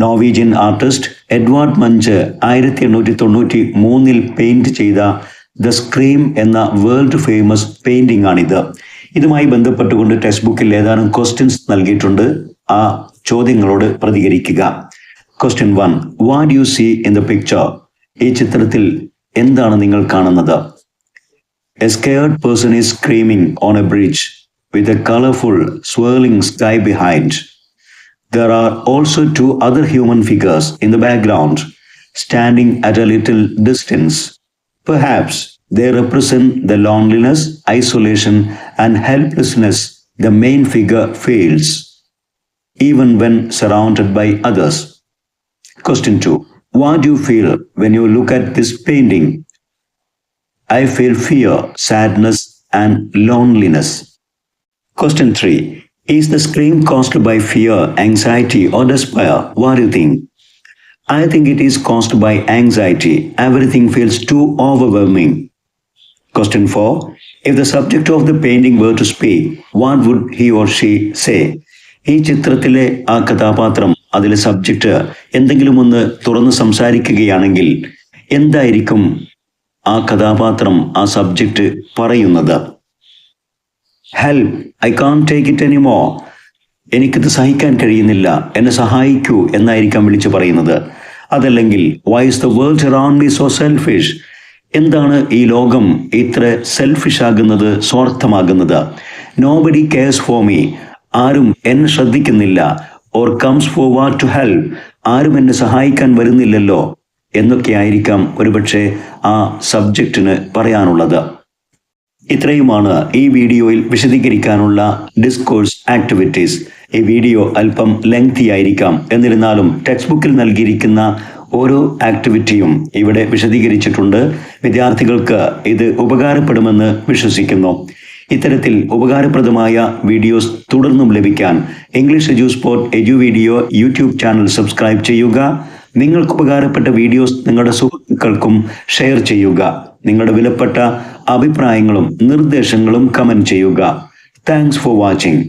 Norwegian artist Edward Munch 1893 paint ചെയ്ത ദ സ്ക്രീം എന്ന വേൾഡ് ഫേമസ് പെയിന്റിംഗ് ആണിത്. ഇതുമായി ബന്ധപ്പെട്ടുകൊണ്ട് ടെക്സ്റ്റ് ബുക്കിൽ ഏതാനും ക്വസ്റ്റ്യൻസ് നൽകിയിട്ടുണ്ട്. ആ ചോദ്യങ്ങളോട് പ്രതികരിക്കുക. Question 1, what you see in the picture? ഈ ചിത്രത്തിൽ എന്താണ് നിങ്ങൾ കാണുന്നത്? A scared person is screaming on a bridge with a colorful swirling sky behind. There are also 2 other human figures in the background, standing at a little distance. Perhaps they represent the loneliness, isolation, and helplessness the main figure feels, even when surrounded by others. Question 2. What do you feel when you look at this painting? I feel fear, sadness, and loneliness. Question 3. Is the scream caused by fear, anxiety, or despair? What do you think? I think it is caused by anxiety. Everything feels too overwhelming. Question 4. If the subject of the painting were to speak, what would he or she say? ഈ ചിത്രത്തിലെ ആ കഥാപാത്രം, അതിലെ subject എന്തെങ്കിലും ഒന്ന് തുറന്ന് സംസാരിക്കുകയാണെങ്കിൽ എന്തായിരിക്കും ആ കഥാപാത്രം, ആ സബ്ജക്റ്റ് പറയുന്നത്? Help, I can't take it anymore. എനിക്കിത് സഹിക്കാൻ കഴിയുന്നില്ല, എന്നെ സഹായിക്കൂ എന്നായിരിക്കാം വിളിച്ചു പറയുന്നത്. അതല്ലെങ്കിൽ why is the world around me so selfish? എന്താണ് ഈ ലോകം ഇത്ര സെൽഫിഷ് ആകുന്നത്, സ്വാർത്ഥമാകുന്നത്? Nobody cares for me. ആരും എന്നെ ശ്രദ്ധിക്കുന്നില്ല. Or comes forward to help. ആരും എന്നെ സഹായിക്കാൻ വരുന്നില്ലല്ലോ എന്നൊക്കെയായിരിക്കാം ഒരുപക്ഷെ ആ സബ്ജക്റ്റിന് പറയാനുള്ളത്. ഇത്രയുമാണ് ഈ വീഡിയോയിൽ വിശദീകരിക്കാനുള്ള ഡിസ്കോഴ്സ് ആക്ടിവിറ്റീസ്. ഈ വീഡിയോ അല്പം ലെങ്തി ആയിരിക്കാം. എന്നിരുന്നാലും ടെക്സ്റ്റ് ബുക്കിൽ നൽകിയിരിക്കുന്ന ഓരോ ആക്ടിവിറ്റിയും ഇവിടെ വിശദീകരിച്ചിട്ടുണ്ട്. വിദ്യാർത്ഥികൾക്ക് ഇത് ഉപകാരപ്പെടുമെന്ന് വിശ്വസിക്കുന്നു. ഇത്തരത്തിൽ ഉപകാരപ്രദമായ വീഡിയോസ് തുടർന്നും ലഭിക്കാൻ English Eduport edu video YouTube channel subscribe ചെയ്യുക. നിങ്ങൾക്ക് ഉപകാരപ്പെട്ട വീഡിയോസ് നിങ്ങളുടെ സുഹൃത്തുക്കൾക്കും ഷെയർ ചെയ്യുക. നിങ്ങളുടെ വിലപ്പെട്ട അഭിപ്രായങ്ങളും നിർദ്ദേശങ്ങളും കമന്റ് ചെയ്യുക. Thanks for watching.